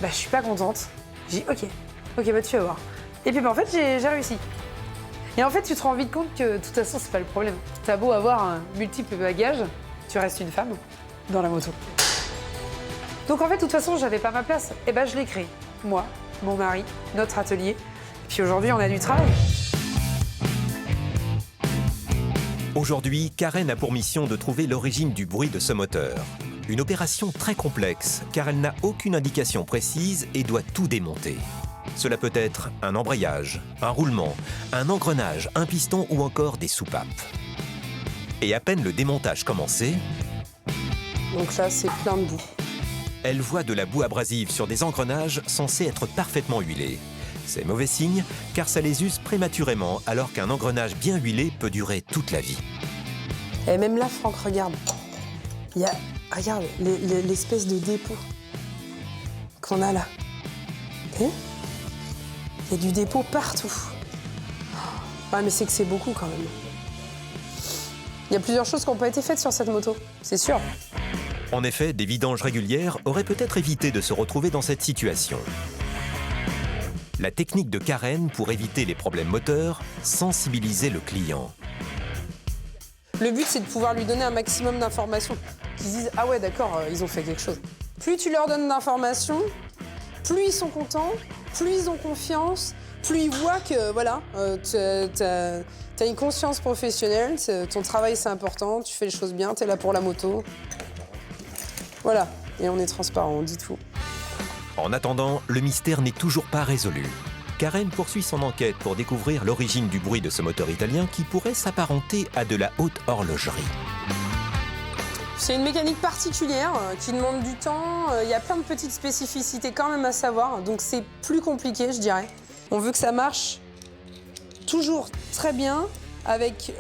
je suis pas contente. J'ai dit ok, tu vas voir. Et puis en fait, j'ai réussi. Et en fait, tu te rends vite compte que de toute façon, c'est pas le problème. T'as beau avoir un multiple bagage, tu restes une femme dans la moto. Donc en fait, de toute façon, j'avais pas ma place. Et je l'ai créé. Moi, mon mari, notre atelier. Puis aujourd'hui, on a du travail. Aujourd'hui, Karen a pour mission de trouver l'origine du bruit de ce moteur. Une opération très complexe, car elle n'a aucune indication précise et doit tout démonter. Cela peut être un embrayage, un roulement, un engrenage, un piston ou encore des soupapes. Et à peine le démontage commencé... Donc là, c'est plein de boue. Elle voit de la boue abrasive sur des engrenages censés être parfaitement huilés. C'est mauvais signe, car ça les use prématurément, alors qu'un engrenage bien huilé peut durer toute la vie. Et même là, Franck, regarde. Il y a, regarde, l'espèce de dépôt qu'on a là. Il y a du dépôt partout. Ouais, mais c'est que c'est beaucoup quand même. Il y a plusieurs choses qui n'ont pas été faites sur cette moto, c'est sûr. En effet, des vidanges régulières auraient peut-être évité de se retrouver dans cette situation. La technique de Karen pour éviter les problèmes moteurs, sensibiliser le client. Le but, c'est de pouvoir lui donner un maximum d'informations. Qu'ils se disent « Ah ouais, d'accord, ils ont fait quelque chose ». Plus tu leur donnes d'informations, plus ils sont contents, plus ils ont confiance, plus ils voient que voilà, t'as une conscience professionnelle, ton travail c'est important, tu fais les choses bien, t'es là pour la moto. Voilà, et on est transparent, on dit tout. En attendant, le mystère n'est toujours pas résolu. Karen poursuit son enquête pour découvrir l'origine du bruit de ce moteur italien qui pourrait s'apparenter à de la haute horlogerie. C'est une mécanique particulière qui demande du temps. Il y a plein de petites spécificités quand même à savoir, donc c'est plus compliqué, je dirais. On veut que ça marche toujours très bien, avec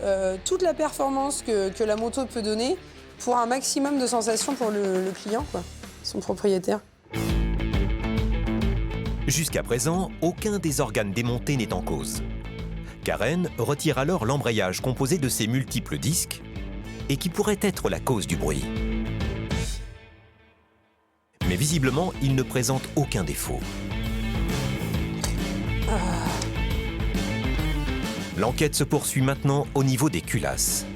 toute la performance que la moto peut donner, pour un maximum de sensations pour le client, quoi, son propriétaire. Jusqu'à présent, aucun des organes démontés n'est en cause. Karen retire alors l'embrayage composé de ces multiples disques et qui pourrait être la cause du bruit. Mais visiblement, il ne présente aucun défaut. L'enquête se poursuit maintenant au niveau des culasses.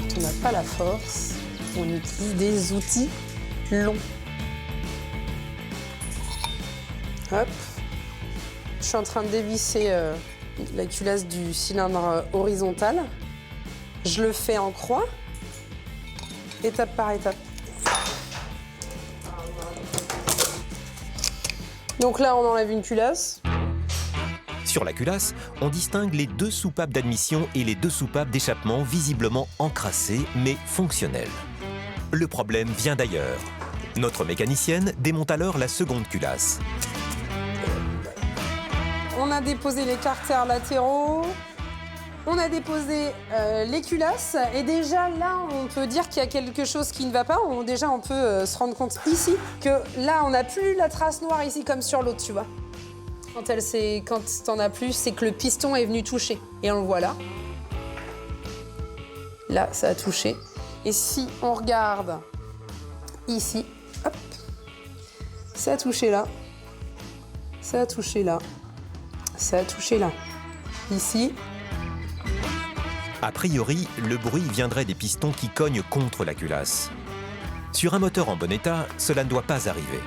Quand on n'a pas la force, on utilise des outils longs. Hop. Je suis en train de dévisser la culasse du cylindre horizontal. Je le fais en croix, étape par étape. Donc là, on enlève une culasse. Sur la culasse, on distingue les 2 soupapes d'admission et les 2 soupapes d'échappement visiblement encrassées mais fonctionnelles. Le problème vient d'ailleurs. Notre mécanicienne démonte alors la seconde culasse. On a déposé les carters latéraux, on a déposé les culasses et déjà là on peut dire qu'il y a quelque chose qui ne va pas. Déjà on peut se rendre compte ici que là on n'a plus la trace noire ici comme sur l'autre, tu vois. Quand t'en as plus, c'est que le piston est venu toucher et on le voit là. Là ça a touché. Et si on regarde ici. Hop. Ça a touché là. Ça a touché là. Ça a touché là. Ici. A priori, le bruit viendrait des pistons qui cognent contre la culasse. Sur un moteur en bon état, cela ne doit pas arriver.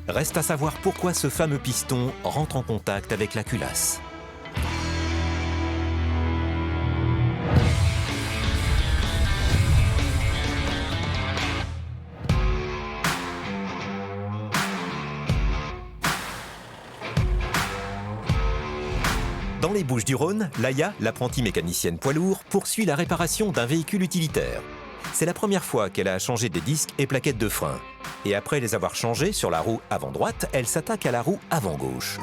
Reste à savoir pourquoi ce fameux piston rentre en contact avec la culasse. Dans les Bouches-du-Rhône, Laïa, l'apprentie mécanicienne poids lourd, poursuit la réparation d'un véhicule utilitaire. C'est la première fois qu'elle a changé des disques et plaquettes de frein. Et après les avoir changés sur la roue avant droite, elle s'attaque à la roue avant gauche.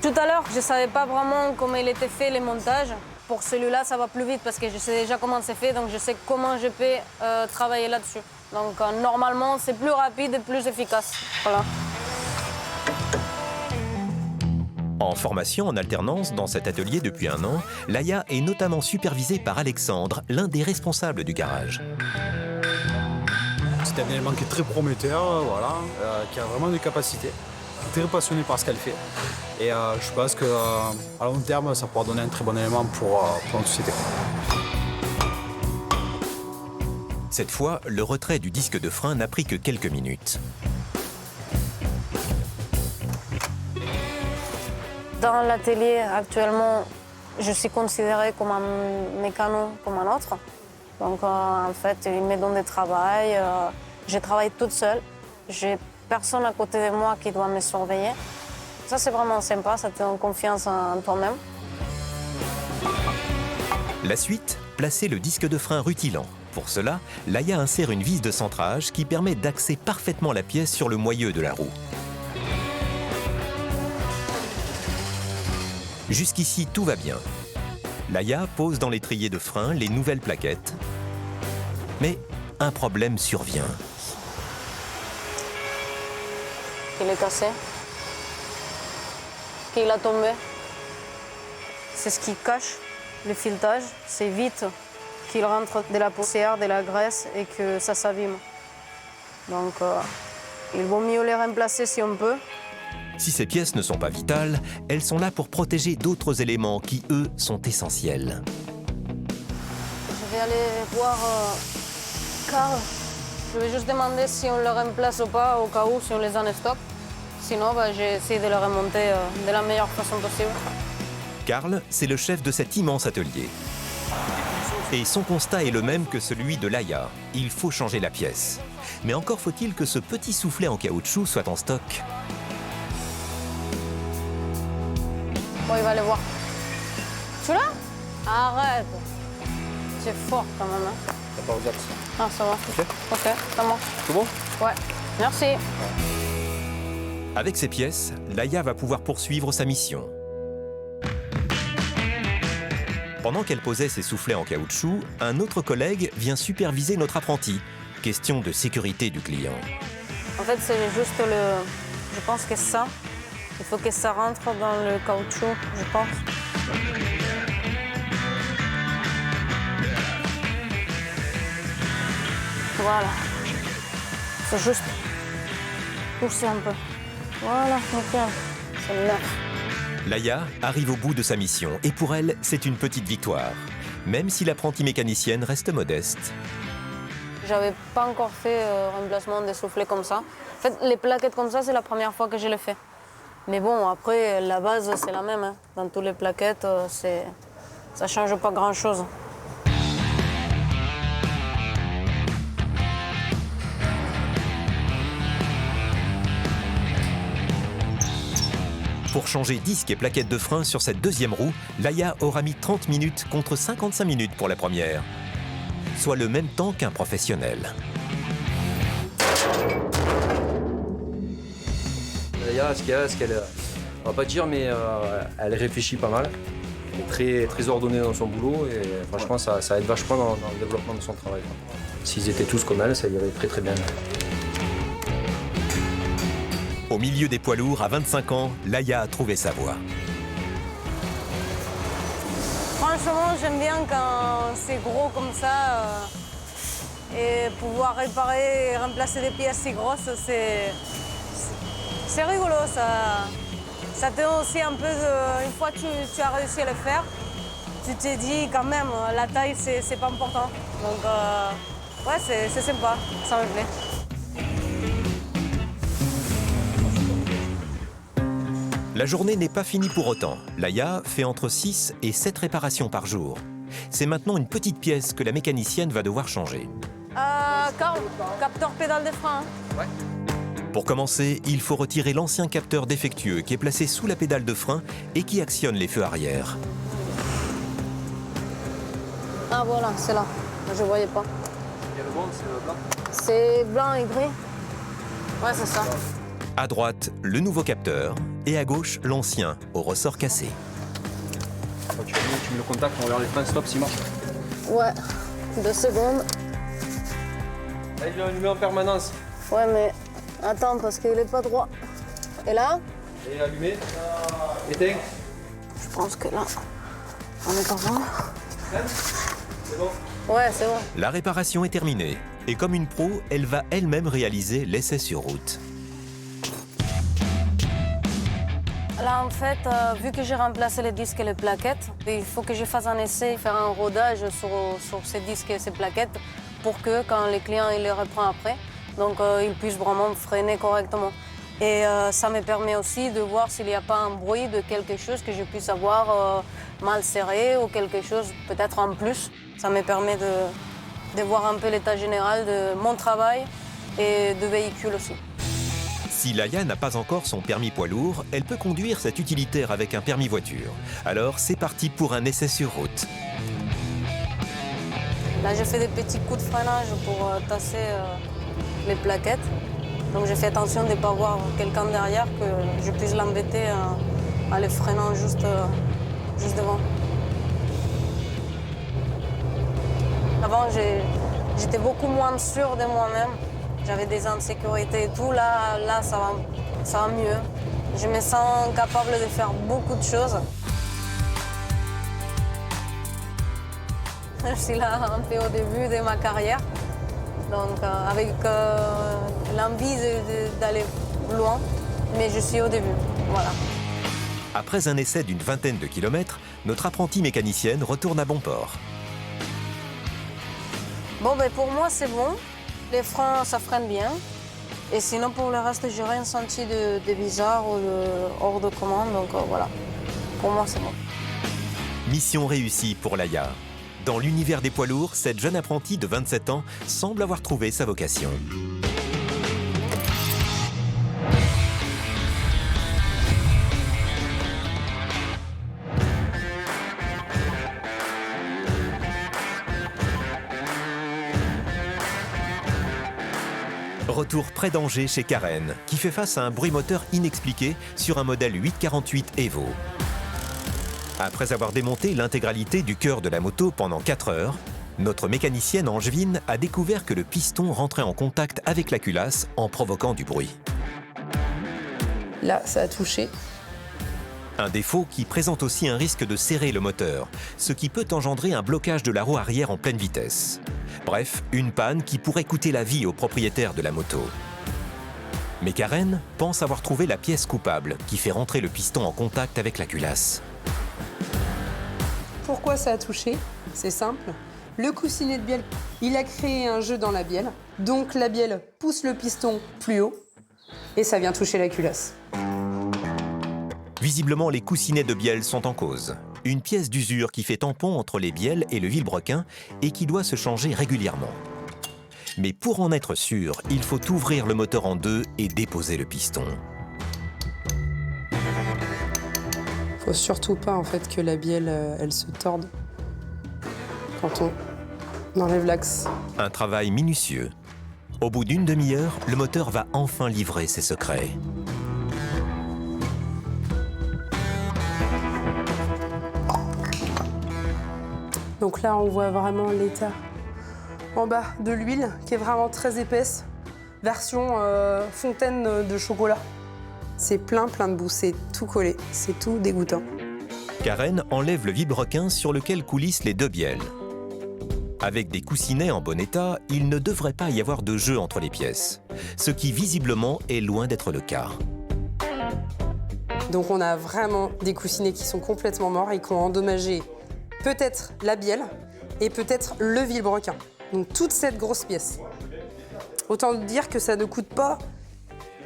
Tout à l'heure, je ne savais pas vraiment comment il était fait les montages. Pour celui-là, ça va plus vite parce que je sais déjà comment c'est fait, donc je sais comment je peux travailler là-dessus. Donc normalement, c'est plus rapide et plus efficace. Voilà. En formation en alternance dans cet atelier depuis 1 an, Laïa est notamment supervisée par Alexandre, l'un des responsables du garage. C'est un élément qui est très prometteur, voilà, qui a vraiment des capacités, très passionné par ce qu'elle fait. Et je pense qu'à long terme, ça pourra donner un très bon élément pour notre société. Cette fois, le retrait du disque de frein n'a pris que quelques minutes. Dans l'atelier, actuellement, je suis considérée comme un mécano comme un autre. Donc, en fait, il me donne du travail. Je travaille toute seule. J'ai personne à côté de moi qui doit me surveiller. Ça, c'est vraiment sympa. Ça te donne confiance en toi-même. La suite, placer le disque de frein rutilant. Pour cela, Laïa insère une vis de centrage qui permet d'axer parfaitement la pièce sur le moyeu de la roue. Jusqu'ici, tout va bien. Laïa pose dans l'étrier de frein les nouvelles plaquettes. Mais un problème survient. Il est cassé. Qu'il a tombé. C'est ce qui cache le filetage. C'est vite qu'il rentre de la poussière, de la graisse et que ça s'abîme. Donc, il vaut mieux les remplacer si on peut. Si ces pièces ne sont pas vitales, elles sont là pour protéger d'autres éléments qui, eux, sont essentiels. Je vais aller voir Carl. Je vais juste demander si on le remplace ou pas, au cas où, si on les a en stock. Sinon, j'ai essayé de le remonter de la meilleure façon possible. Carl, c'est le chef de cet immense atelier. Et son constat est le même que celui de Laïa. Il faut changer la pièce. Mais encore faut-il que ce petit soufflet en caoutchouc soit en stock. Bon, il va aller voir. Tu l'as? Arrête. C'est fort quand même. Hein. T'as pas regardé ça? Ah, ça va. Ok, ça marche. C'est bon? Ouais. Merci. Avec ces pièces, Laïa va pouvoir poursuivre sa mission. Pendant qu'elle posait ses soufflets en caoutchouc, un autre collègue vient superviser notre apprenti. Question de sécurité du client. En fait, c'est juste le... Je pense que ça, il faut que ça rentre dans le caoutchouc, je pense. Voilà. C'est juste pousser un peu. Voilà, nickel. C'est neuf. Laïa arrive au bout de sa mission et pour elle, c'est une petite victoire. Même si l'apprentie mécanicienne reste modeste. J'avais pas encore fait remplacement des soufflets comme ça. En fait, les plaquettes comme ça, c'est la première fois que je les fais. Mais bon, après, la base, c'est la même. Hein. Dans toutes les plaquettes, ça change pas grand-chose. Pour changer disque et plaquettes de frein sur cette deuxième roue, Laïa aura mis 30 minutes contre 55 minutes pour la première. Soit le même temps qu'un professionnel. Laïa, ce qu'elle, on va pas dire, mais elle réfléchit pas mal. Elle est très ordonnée dans son boulot et franchement, ça aide vachement dans le développement de son travail. S'ils étaient tous comme elle, ça irait très bien. Au milieu des poids lourds, à 25 ans, Laïa a trouvé sa voie. Franchement, franchement, j'aime bien quand c'est gros comme ça. Et pouvoir réparer et remplacer des pièces si grosses, c'est rigolo. Ça te donne aussi un peu de... Une fois que tu as réussi à le faire, tu te dis quand même, la taille, c'est pas important. Donc, ouais, c'est sympa, ça me plaît. La journée n'est pas finie pour autant. Laïa fait entre 6 et 7 réparations par jour. C'est maintenant une petite pièce que la mécanicienne va devoir changer. Capteur pédale de frein. Ouais. Pour commencer, il faut retirer l'ancien capteur défectueux qui est placé sous la pédale de frein et qui actionne les feux arrière. Ah voilà, c'est là. Je voyais pas. Il y a le bon, c'est le blanc. C'est blanc et gris. Ouais, c'est ça. À droite, le nouveau capteur et à gauche, l'ancien, au ressort cassé. Quand tu mets le contact, on regarde les freins, stop, s'il marche. Ouais, 2 secondes. Là, il est allumé en permanence. Ouais, mais attends, parce qu'il est pas droit. Et là? Il est allumé. Éteint. Je pense que là, on est pas bon. C'est bon? Ouais, c'est bon. La réparation est terminée. Et comme une pro, elle va elle-même réaliser l'essai sur route. Là, en fait, vu que j'ai remplacé les disques et les plaquettes, il faut que je fasse un essai, faire un rodage sur ces disques et ces plaquettes pour que, quand les clients ils les reprennent après, donc ils puissent vraiment freiner correctement. Et ça me permet aussi de voir s'il n'y a pas un bruit de quelque chose que je puisse avoir mal serré ou quelque chose peut-être en plus. Ça me permet de voir un peu l'état général de mon travail et de véhicule aussi. Si Laïa n'a pas encore son permis poids lourd, elle peut conduire cet utilitaire avec un permis voiture. Alors c'est parti pour un essai sur route. Là, j'ai fait des petits coups de freinage pour tasser les plaquettes. Donc j'ai fait attention de ne pas voir quelqu'un derrière, que je puisse l'embêter en les freinant juste devant. Avant, j'étais beaucoup moins sûre de moi-même. J'avais des insécurités et tout. Là ça va mieux. Je me sens capable de faire beaucoup de choses. Je suis là un peu au début de ma carrière. Donc avec l'envie d'aller loin, mais je suis au début. Voilà. Après un essai d'une vingtaine de kilomètres, notre apprentie mécanicienne retourne à bon port. Bon, ben pour moi, c'est bon. Les freins, ça freine bien. Et sinon, pour le reste, j'ai rien senti de bizarre ou hors de commande. Donc voilà, pour moi, c'est bon. Mission réussie pour Laïa. Dans l'univers des poids lourds, cette jeune apprentie de 27 ans semble avoir trouvé sa vocation. Retour près d'Angers chez Karen, qui fait face à un bruit moteur inexpliqué sur un modèle 848 Evo. Après avoir démonté l'intégralité du cœur de la moto pendant 4 heures, notre mécanicienne angevine a découvert que le piston rentrait en contact avec la culasse en provoquant du bruit. Là, ça a touché. Un défaut qui présente aussi un risque de serrer le moteur, ce qui peut engendrer un blocage de la roue arrière en pleine vitesse. Bref, une panne qui pourrait coûter la vie au propriétaire de la moto. Mais Karen pense avoir trouvé la pièce coupable qui fait rentrer le piston en contact avec la culasse. Pourquoi ça a touché? C'est simple. Le coussinet de bielle, il a créé un jeu dans la bielle. Donc la bielle pousse le piston plus haut et ça vient toucher la culasse. Visiblement, les coussinets de bielle sont en cause. Une pièce d'usure qui fait tampon entre les bielles et le vilebrequin et qui doit se changer régulièrement. Mais pour en être sûr, il faut ouvrir le moteur en deux et déposer le piston. Faut surtout pas en fait que la bielle elle se torde quand on enlève l'axe. Un travail minutieux. Au bout d'une demi-heure, le moteur va enfin livrer ses secrets. Donc là, on voit vraiment l'état en bas de l'huile qui est vraiment très épaisse, version fontaine de chocolat. C'est plein de boue, c'est tout collé, c'est tout dégoûtant. Karen enlève le vilebrequin sur lequel coulissent les 2 bielles. Avec des coussinets en bon état, il ne devrait pas y avoir de jeu entre les pièces, ce qui visiblement est loin d'être le cas. Donc on a vraiment des coussinets qui sont complètement morts et qui ont endommagé peut-être la bielle et peut-être le vilebrequin. Donc toute cette grosse pièce. Autant dire que ça ne coûte pas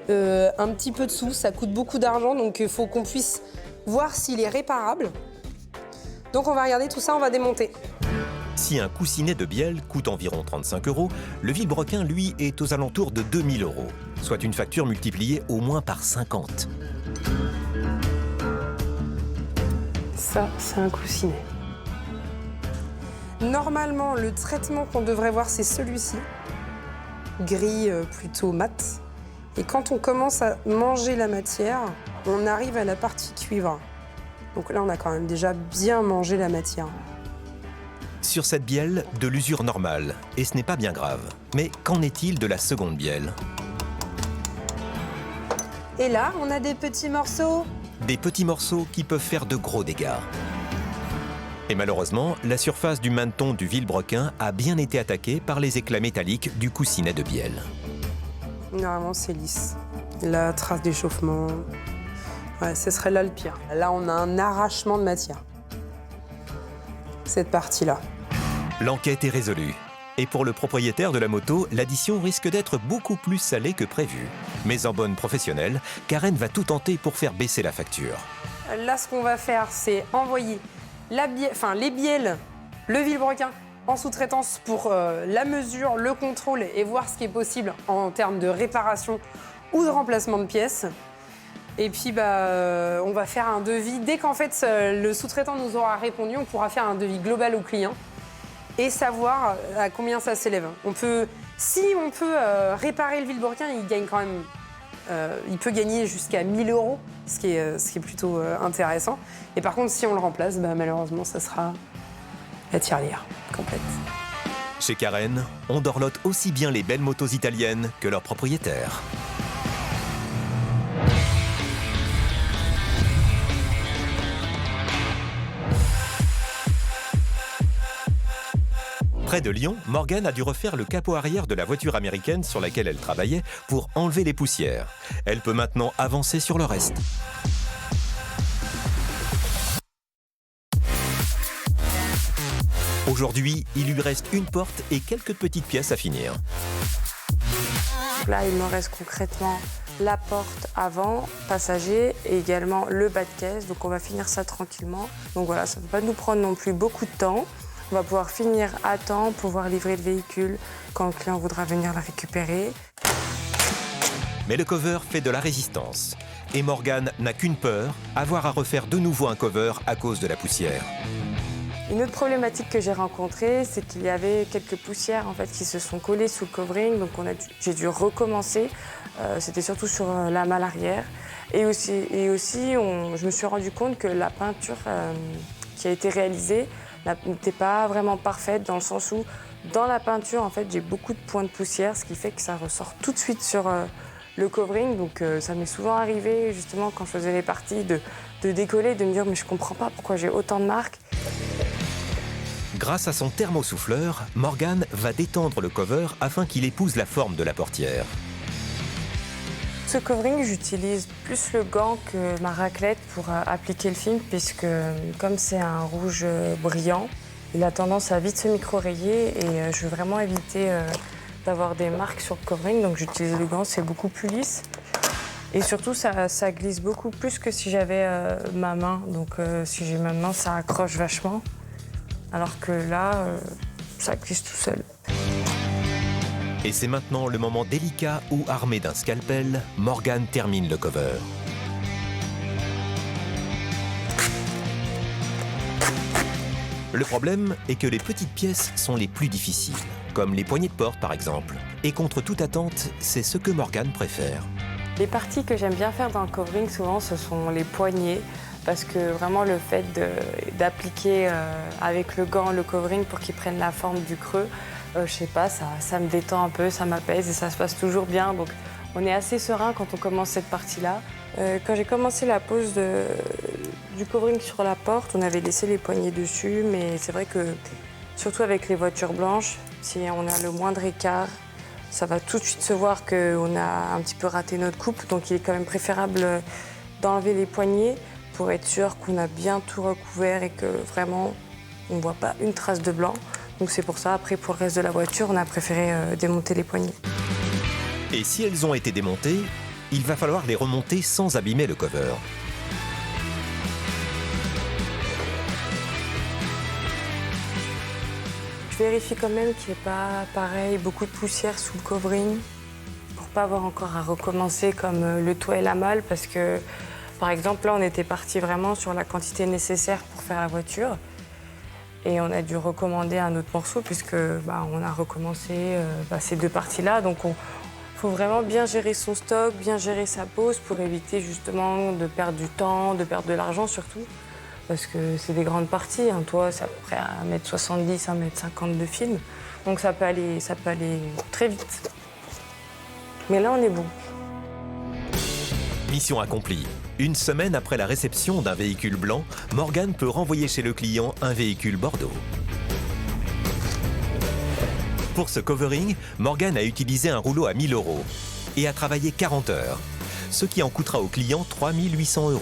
un petit peu de sous, ça coûte beaucoup d'argent, donc il faut qu'on puisse voir s'il est réparable. Donc on va regarder tout ça, on va démonter. Si un coussinet de bielle coûte environ 35 €, le vilebrequin, lui, est aux alentours de 2000 €, soit une facture multipliée au moins par 50. Ça, c'est un coussinet. Normalement, le traitement qu'on devrait voir, c'est celui-ci. Gris plutôt mat. Et quand on commence à manger la matière, on arrive à la partie cuivre. Donc là, on a quand même déjà bien mangé la matière. Sur cette bielle, de l'usure normale, et ce n'est pas bien grave. Mais qu'en est-il de la seconde bielle? Et là, on a des petits morceaux. Des petits morceaux qui peuvent faire de gros dégâts. Et malheureusement, la surface du maneton du vilebrequin a bien été attaquée par les éclats métalliques du coussinet de bielle. Normalement, c'est lisse. La trace d'échauffement, ouais, ce serait là le pire. Là, on a un arrachement de matière. Cette partie-là. L'enquête est résolue. Et pour le propriétaire de la moto, l'addition risque d'être beaucoup plus salée que prévu. Mais en bonne professionnelle, Karen va tout tenter pour faire baisser la facture. Là, ce qu'on va faire, c'est envoyer les bielles, le vilebrequin en sous-traitance pour la mesure, le contrôle et voir ce qui est possible en termes de réparation ou de remplacement de pièces. Et puis, on va faire un devis. Dès qu'en fait, le sous-traitant nous aura répondu, on pourra faire un devis global au client et savoir à combien ça s'élève. Si on peut réparer le vilebrequin, il gagne quand même. Il peut gagner jusqu'à 1000 €, ce qui est plutôt intéressant. Et par contre, si on le remplace, malheureusement, ça sera la tirelire complète. Chez Karen, on dorlote aussi bien les belles motos italiennes que leurs propriétaires. Près de Lyon, Morgane a dû refaire le capot arrière de la voiture américaine sur laquelle elle travaillait pour enlever les poussières. Elle peut maintenant avancer sur le reste. Aujourd'hui, il lui reste une porte et quelques petites pièces à finir. Là, il me reste concrètement la porte avant, passager, et également le bas de caisse. Donc on va finir ça tranquillement. Donc voilà, ça ne va pas nous prendre non plus beaucoup de temps. On va pouvoir finir à temps, pouvoir livrer le véhicule quand le client voudra venir la récupérer. Mais le cover fait de la résistance. Et Morgane n'a qu'une peur, avoir à refaire de nouveau un cover à cause de la poussière. Une autre problématique que j'ai rencontrée, c'est qu'il y avait quelques poussières en fait, qui se sont collées sous le covering. Donc j'ai dû recommencer. C'était surtout sur la malle arrière. Et aussi je me suis rendu compte que la peinture qui a été réalisée n'était pas vraiment parfaite dans le sens où dans la peinture en fait j'ai beaucoup de points de poussière, ce qui fait que ça ressort tout de suite sur le covering. Donc ça m'est souvent arrivé justement quand je faisais les parties de décoller, de me dire mais je comprends pas pourquoi j'ai autant de marques. Grâce à son thermosouffleur, Morgane va détendre le cover afin qu'il épouse la forme de la portière. Ce covering, j'utilise plus le gant que ma raclette pour appliquer le film, puisque comme c'est un rouge brillant, il a tendance à vite se micro-rayer et je veux vraiment éviter d'avoir des marques sur le covering, donc j'utilise le gant, c'est beaucoup plus lisse. Et surtout, ça glisse beaucoup plus que si j'avais ma main, donc si j'ai ma main, ça accroche vachement, alors que là, ça glisse tout seul. Et c'est maintenant le moment délicat où, armée d'un scalpel, Morgane termine le cover. Le problème est que les petites pièces sont les plus difficiles, comme les poignées de porte par exemple. Et contre toute attente, c'est ce que Morgane préfère. Les parties que j'aime bien faire dans le covering, souvent, ce sont les poignées, parce que vraiment le fait d'appliquer avec le gant le covering pour qu'il prenne la forme du creux, je sais pas, ça me détend un peu, ça m'apaise et ça se passe toujours bien. Donc on est assez serein quand on commence cette partie-là. Quand j'ai commencé la pose du covering sur la porte, on avait laissé les poignées dessus, mais c'est vrai que, surtout avec les voitures blanches, si on a le moindre écart, ça va tout de suite se voir qu'on a un petit peu raté notre coupe. Donc il est quand même préférable d'enlever les poignées pour être sûr qu'on a bien tout recouvert et que vraiment on ne voit pas une trace de blanc. Donc c'est pour ça, après pour le reste de la voiture, on a préféré démonter les poignées. Et si elles ont été démontées, il va falloir les remonter sans abîmer le cover. Je vérifie quand même qu'il n'y ait pas, pareil, beaucoup de poussière sous le covering pour pas avoir encore à recommencer comme le toit et la malle parce que, par exemple, là, on était parti vraiment sur la quantité nécessaire pour faire la voiture et on a dû recommander un autre morceau puisque on a recommencé ces deux parties-là. Donc, il faut vraiment bien gérer son stock, bien gérer sa pose pour éviter justement de perdre du temps, de perdre de l'argent surtout. Parce que c'est des grandes parties, un toit c'est à peu près 1,70 m, 1,50 m de film. Donc ça peut aller très vite. Mais là on est bon. Mission accomplie. Une semaine après la réception d'un véhicule blanc, Morgane peut renvoyer chez le client un véhicule bordeaux. Pour ce covering, Morgane a utilisé un rouleau à 1 000 € et a travaillé 40 heures, ce qui en coûtera au client 3 800 €.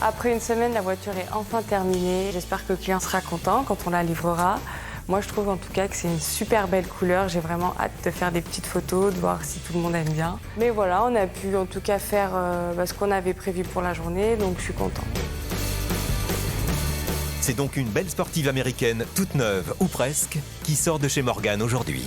Après une semaine, la voiture est enfin terminée. J'espère que le client sera content quand on la livrera. Moi, je trouve en tout cas que c'est une super belle couleur. J'ai vraiment hâte de faire des petites photos, de voir si tout le monde aime bien. Mais voilà, on a pu en tout cas faire ce qu'on avait prévu pour la journée, donc je suis contente. C'est donc une belle sportive américaine, toute neuve ou presque, qui sort de chez Morgane aujourd'hui.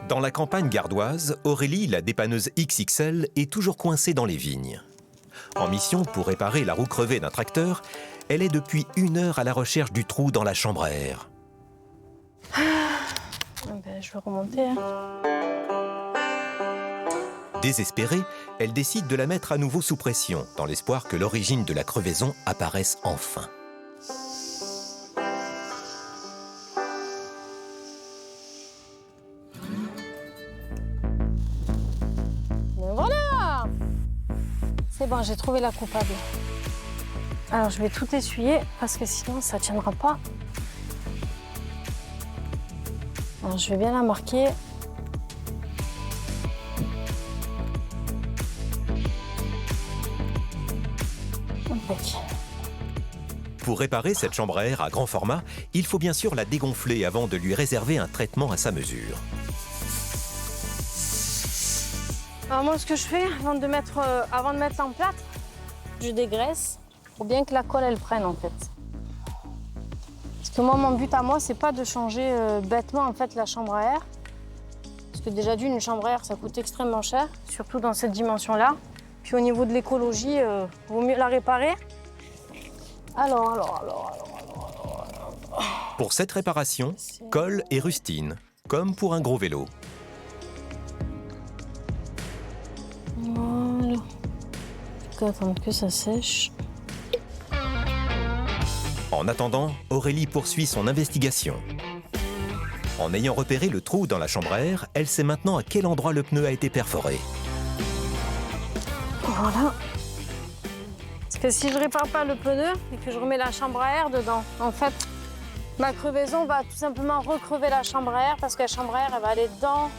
Dans la campagne gardoise, Aurélie, la dépanneuse XXL, est toujours coincée dans les vignes. En mission pour réparer la roue crevée d'un tracteur, elle est depuis 1 heure à la recherche du trou dans la chambre à air. Je vais remonter. Désespérée, elle décide de la mettre à nouveau sous pression, dans l'espoir que l'origine de la crevaison apparaisse enfin. Voilà! C'est bon, j'ai trouvé la coupable. Alors, je vais tout essuyer parce que sinon, ça ne tiendra pas. Alors, je vais bien la marquer. Impec. Pour réparer cette chambre à air à grand format, il faut bien sûr la dégonfler avant de lui réserver un traitement à sa mesure. Alors moi, ce que je fais avant de mettre en plâtre, je dégraisse pour bien que la colle elle prenne en fait. Parce que moi, mon but à moi, c'est pas de changer bêtement en fait la chambre à air. Parce que déjà d'une, une chambre à air, ça coûte extrêmement cher, surtout dans cette dimension-là. Puis au niveau de l'écologie, vaut mieux la réparer. Alors. Pour cette réparation, colle et rustine, comme pour un gros vélo. Voilà. Faut attendre que ça sèche. En attendant, Aurélie poursuit son investigation. En ayant repéré le trou dans la chambre à air, elle sait maintenant à quel endroit le pneu a été perforé. Voilà. Parce que si je répare pas le pneu et que je remets la chambre à air dedans, en fait, ma crevaison va tout simplement recrever la chambre à air parce que la chambre à air, elle va aller dans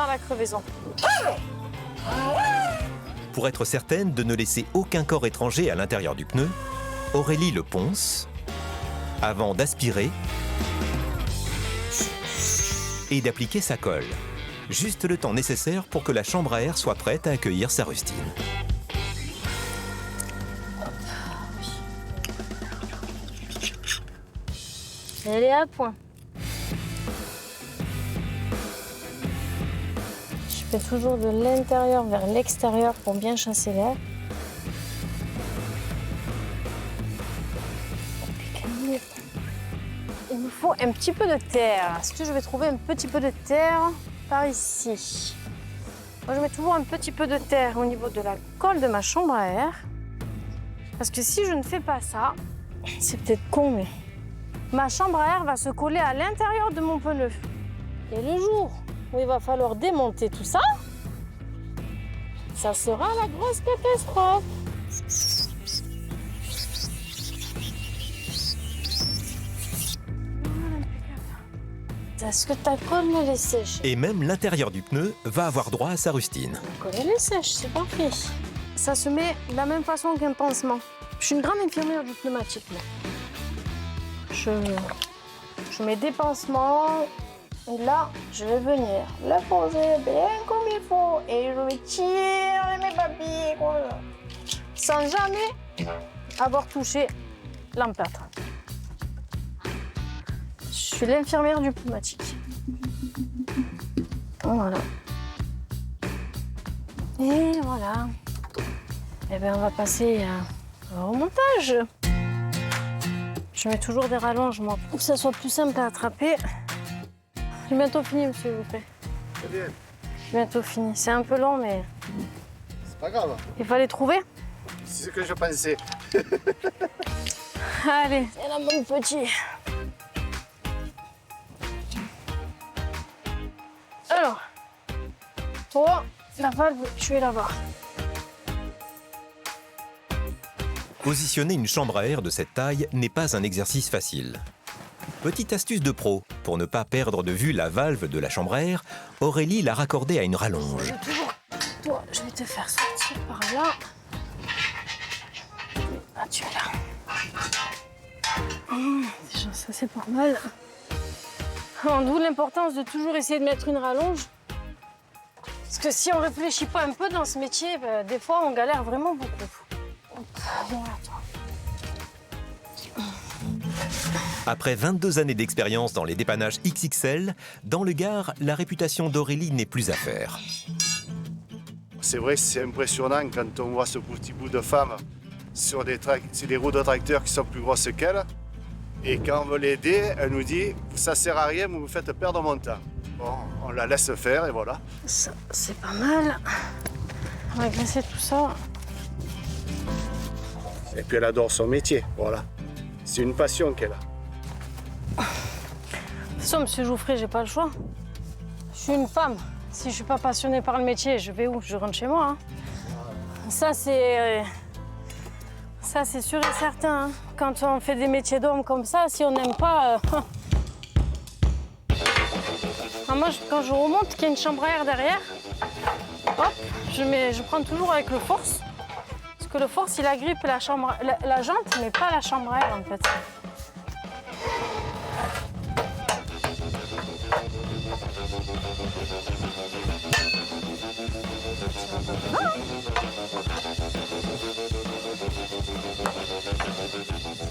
la crevaison. Pour être certaine de ne laisser aucun corps étranger à l'intérieur du pneu, Aurélie le ponce avant d'aspirer et d'appliquer sa colle. Juste le temps nécessaire pour que la chambre à air soit prête à accueillir sa rustine. Elle est à point. Je fais toujours de l'intérieur vers l'extérieur pour bien chasser l'air. Il me faut un petit peu de terre. Est-ce que je vais trouver un petit peu de terre par ici? Moi, je mets toujours un petit peu de terre au niveau de la colle de ma chambre à air. Parce que si je ne fais pas ça, c'est peut-être con, mais ma chambre à air va se coller à l'intérieur de mon pneu. Et le jour où il va falloir démonter tout ça, ça sera la grosse catastrophe. Est-ce que ta colle me les sèche? Et même l'intérieur du pneu va avoir droit à sa rustine. La colle les sèche, c'est parfait. Ça se met de la même façon qu'un pansement. Je suis une grande infirmière du pneumatique, moi. Je mets des pansements. Et là, je vais venir le poser bien comme il faut. Et je vais tirer mes papiers sans jamais avoir touché l'emplâtre. Je suis l'infirmière du pneumatique. Voilà. Et voilà. Eh bien, on va passer au montage. Je mets toujours des rallonges, moi, pour que ça soit plus simple à attraper. J'ai bientôt fini, monsieur, s'il vous plaît. C'est bien. Bientôt fini. C'est un peu long, mais C'est pas grave. il fallait trouver. C'est ce que je pensais. Allez, c'est la bonne petite. Alors, toi, la valve, tu es là-bas. Positionner une chambre à air de cette taille n'est pas un exercice facile. Petite astuce de pro, pour ne pas perdre de vue la valve de la chambre à air, Aurélie l'a raccordée à une rallonge. Toi, je vais te faire sortir par là. Ah, tu es là. Déjà, ça, c'est pas mal. D'où l'importance de toujours essayer de mettre une rallonge. Parce que si on réfléchit pas un peu dans ce métier, ben, des fois, on galère vraiment beaucoup. Hop, viens là, toi. Après 22 années d'expérience dans les dépannages XXL, dans le Gard, la réputation d'Aurélie n'est plus à faire. C'est vrai que c'est impressionnant quand on voit ce petit bout de femme sur des roues de tracteur qui sont plus grosses qu'elle. Et quand on veut l'aider, elle nous dit « ça sert à rien, vous me faites perdre mon temps ». Bon, on la laisse faire et voilà. Ça, c'est pas mal. On va graisser tout ça. Et puis elle adore son métier, voilà. C'est une passion qu'elle a. De toute façon, monsieur Jouffret, j'ai pas le choix. Je suis une femme. Si je suis pas passionnée par le métier, je vais où? Je rentre chez moi. Hein. Ça, c'est sûr et certain. Hein. Quand on fait des métiers d'homme comme ça, si on n'aime pas... Alors moi, quand je remonte, qu'il y a une chambre à air derrière, hop, je prends toujours avec le force. Parce que le force, il agrippe la jante, mais pas la chambre à air, en fait.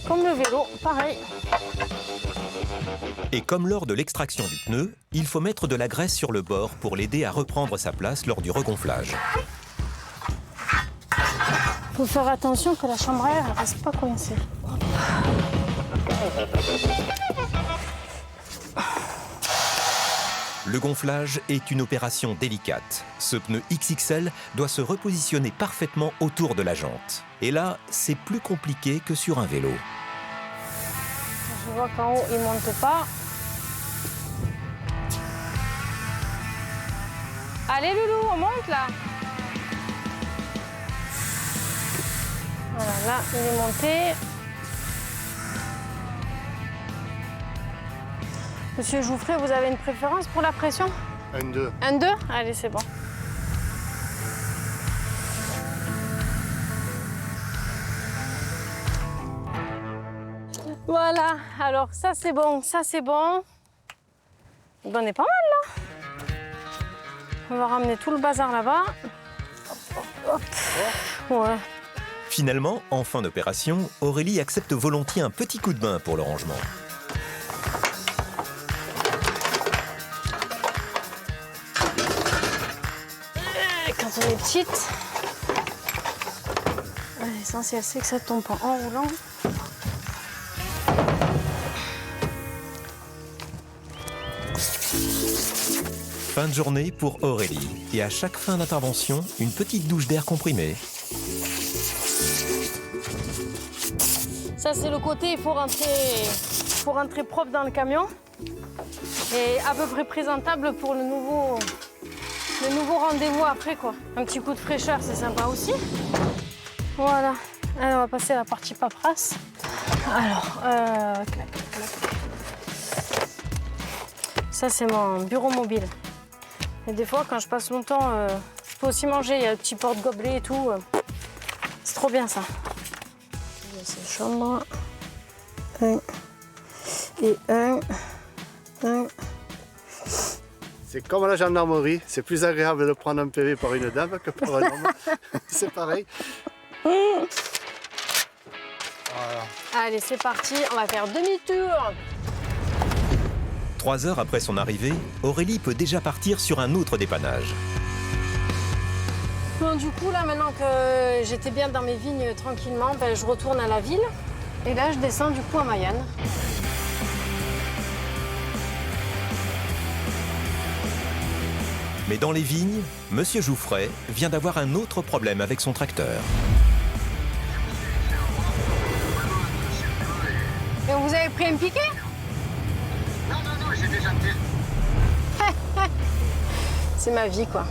Comme le vélo, pareil. Et comme lors de l'extraction du pneu, il faut mettre de la graisse sur le bord pour l'aider à reprendre sa place lors du regonflage. Il faut faire attention que la chambre à air ne reste pas coincée. Le gonflage est une opération délicate. Ce pneu XXL doit se repositionner parfaitement autour de la jante. Et là, c'est plus compliqué que sur un vélo. Je vois qu'en haut, il ne monte pas. Allez, Loulou, on monte là. Voilà, là, il est monté. Monsieur Jouffret, vous avez une préférence pour la pression? 1-2. 1-2? Allez, c'est bon. Voilà, alors ça c'est bon, ça c'est bon. On est pas mal là. On va ramener tout le bazar là-bas. Hop, hop, hop. Ouais. Finalement, en fin d'opération, Aurélie accepte volontiers un petit coup de main pour le rangement. Quand on est petite, l'essentiel c'est que ça tombe pas en roulant. Fin de journée pour Aurélie. Et à chaque fin d'intervention, une petite douche d'air comprimé. Ça, c'est le côté, il faut rentrer propre dans le camion. Et à peu près présentable pour le nouveau rendez-vous après, quoi. Un petit coup de fraîcheur, c'est sympa aussi. Voilà. Allez, on va passer à la partie paperasse. Alors, clac, clac, clac. Ça, c'est mon bureau mobile. Et des fois, quand je passe longtemps, je peux aussi manger. Il y a le petit porte-gobelet et tout. C'est trop bien, ça. C'est chambre. 1 et 1. C'est comme à la gendarmerie, c'est plus agréable de prendre un PV par une dame que par un homme. C'est pareil. Voilà. Allez, c'est parti, on va faire demi-tour. 3 heures après son arrivée, Aurélie peut déjà partir sur un autre dépannage. Bon, du coup, là, maintenant que j'étais bien dans mes vignes tranquillement, ben, je retourne à la ville. Et là, je descends du coup à Mayenne. Mais dans les vignes, Monsieur Jouffret vient d'avoir un autre problème avec son tracteur. Et vous avez pris un piquet? Non, j'ai déjà pris. C'est ma vie, quoi.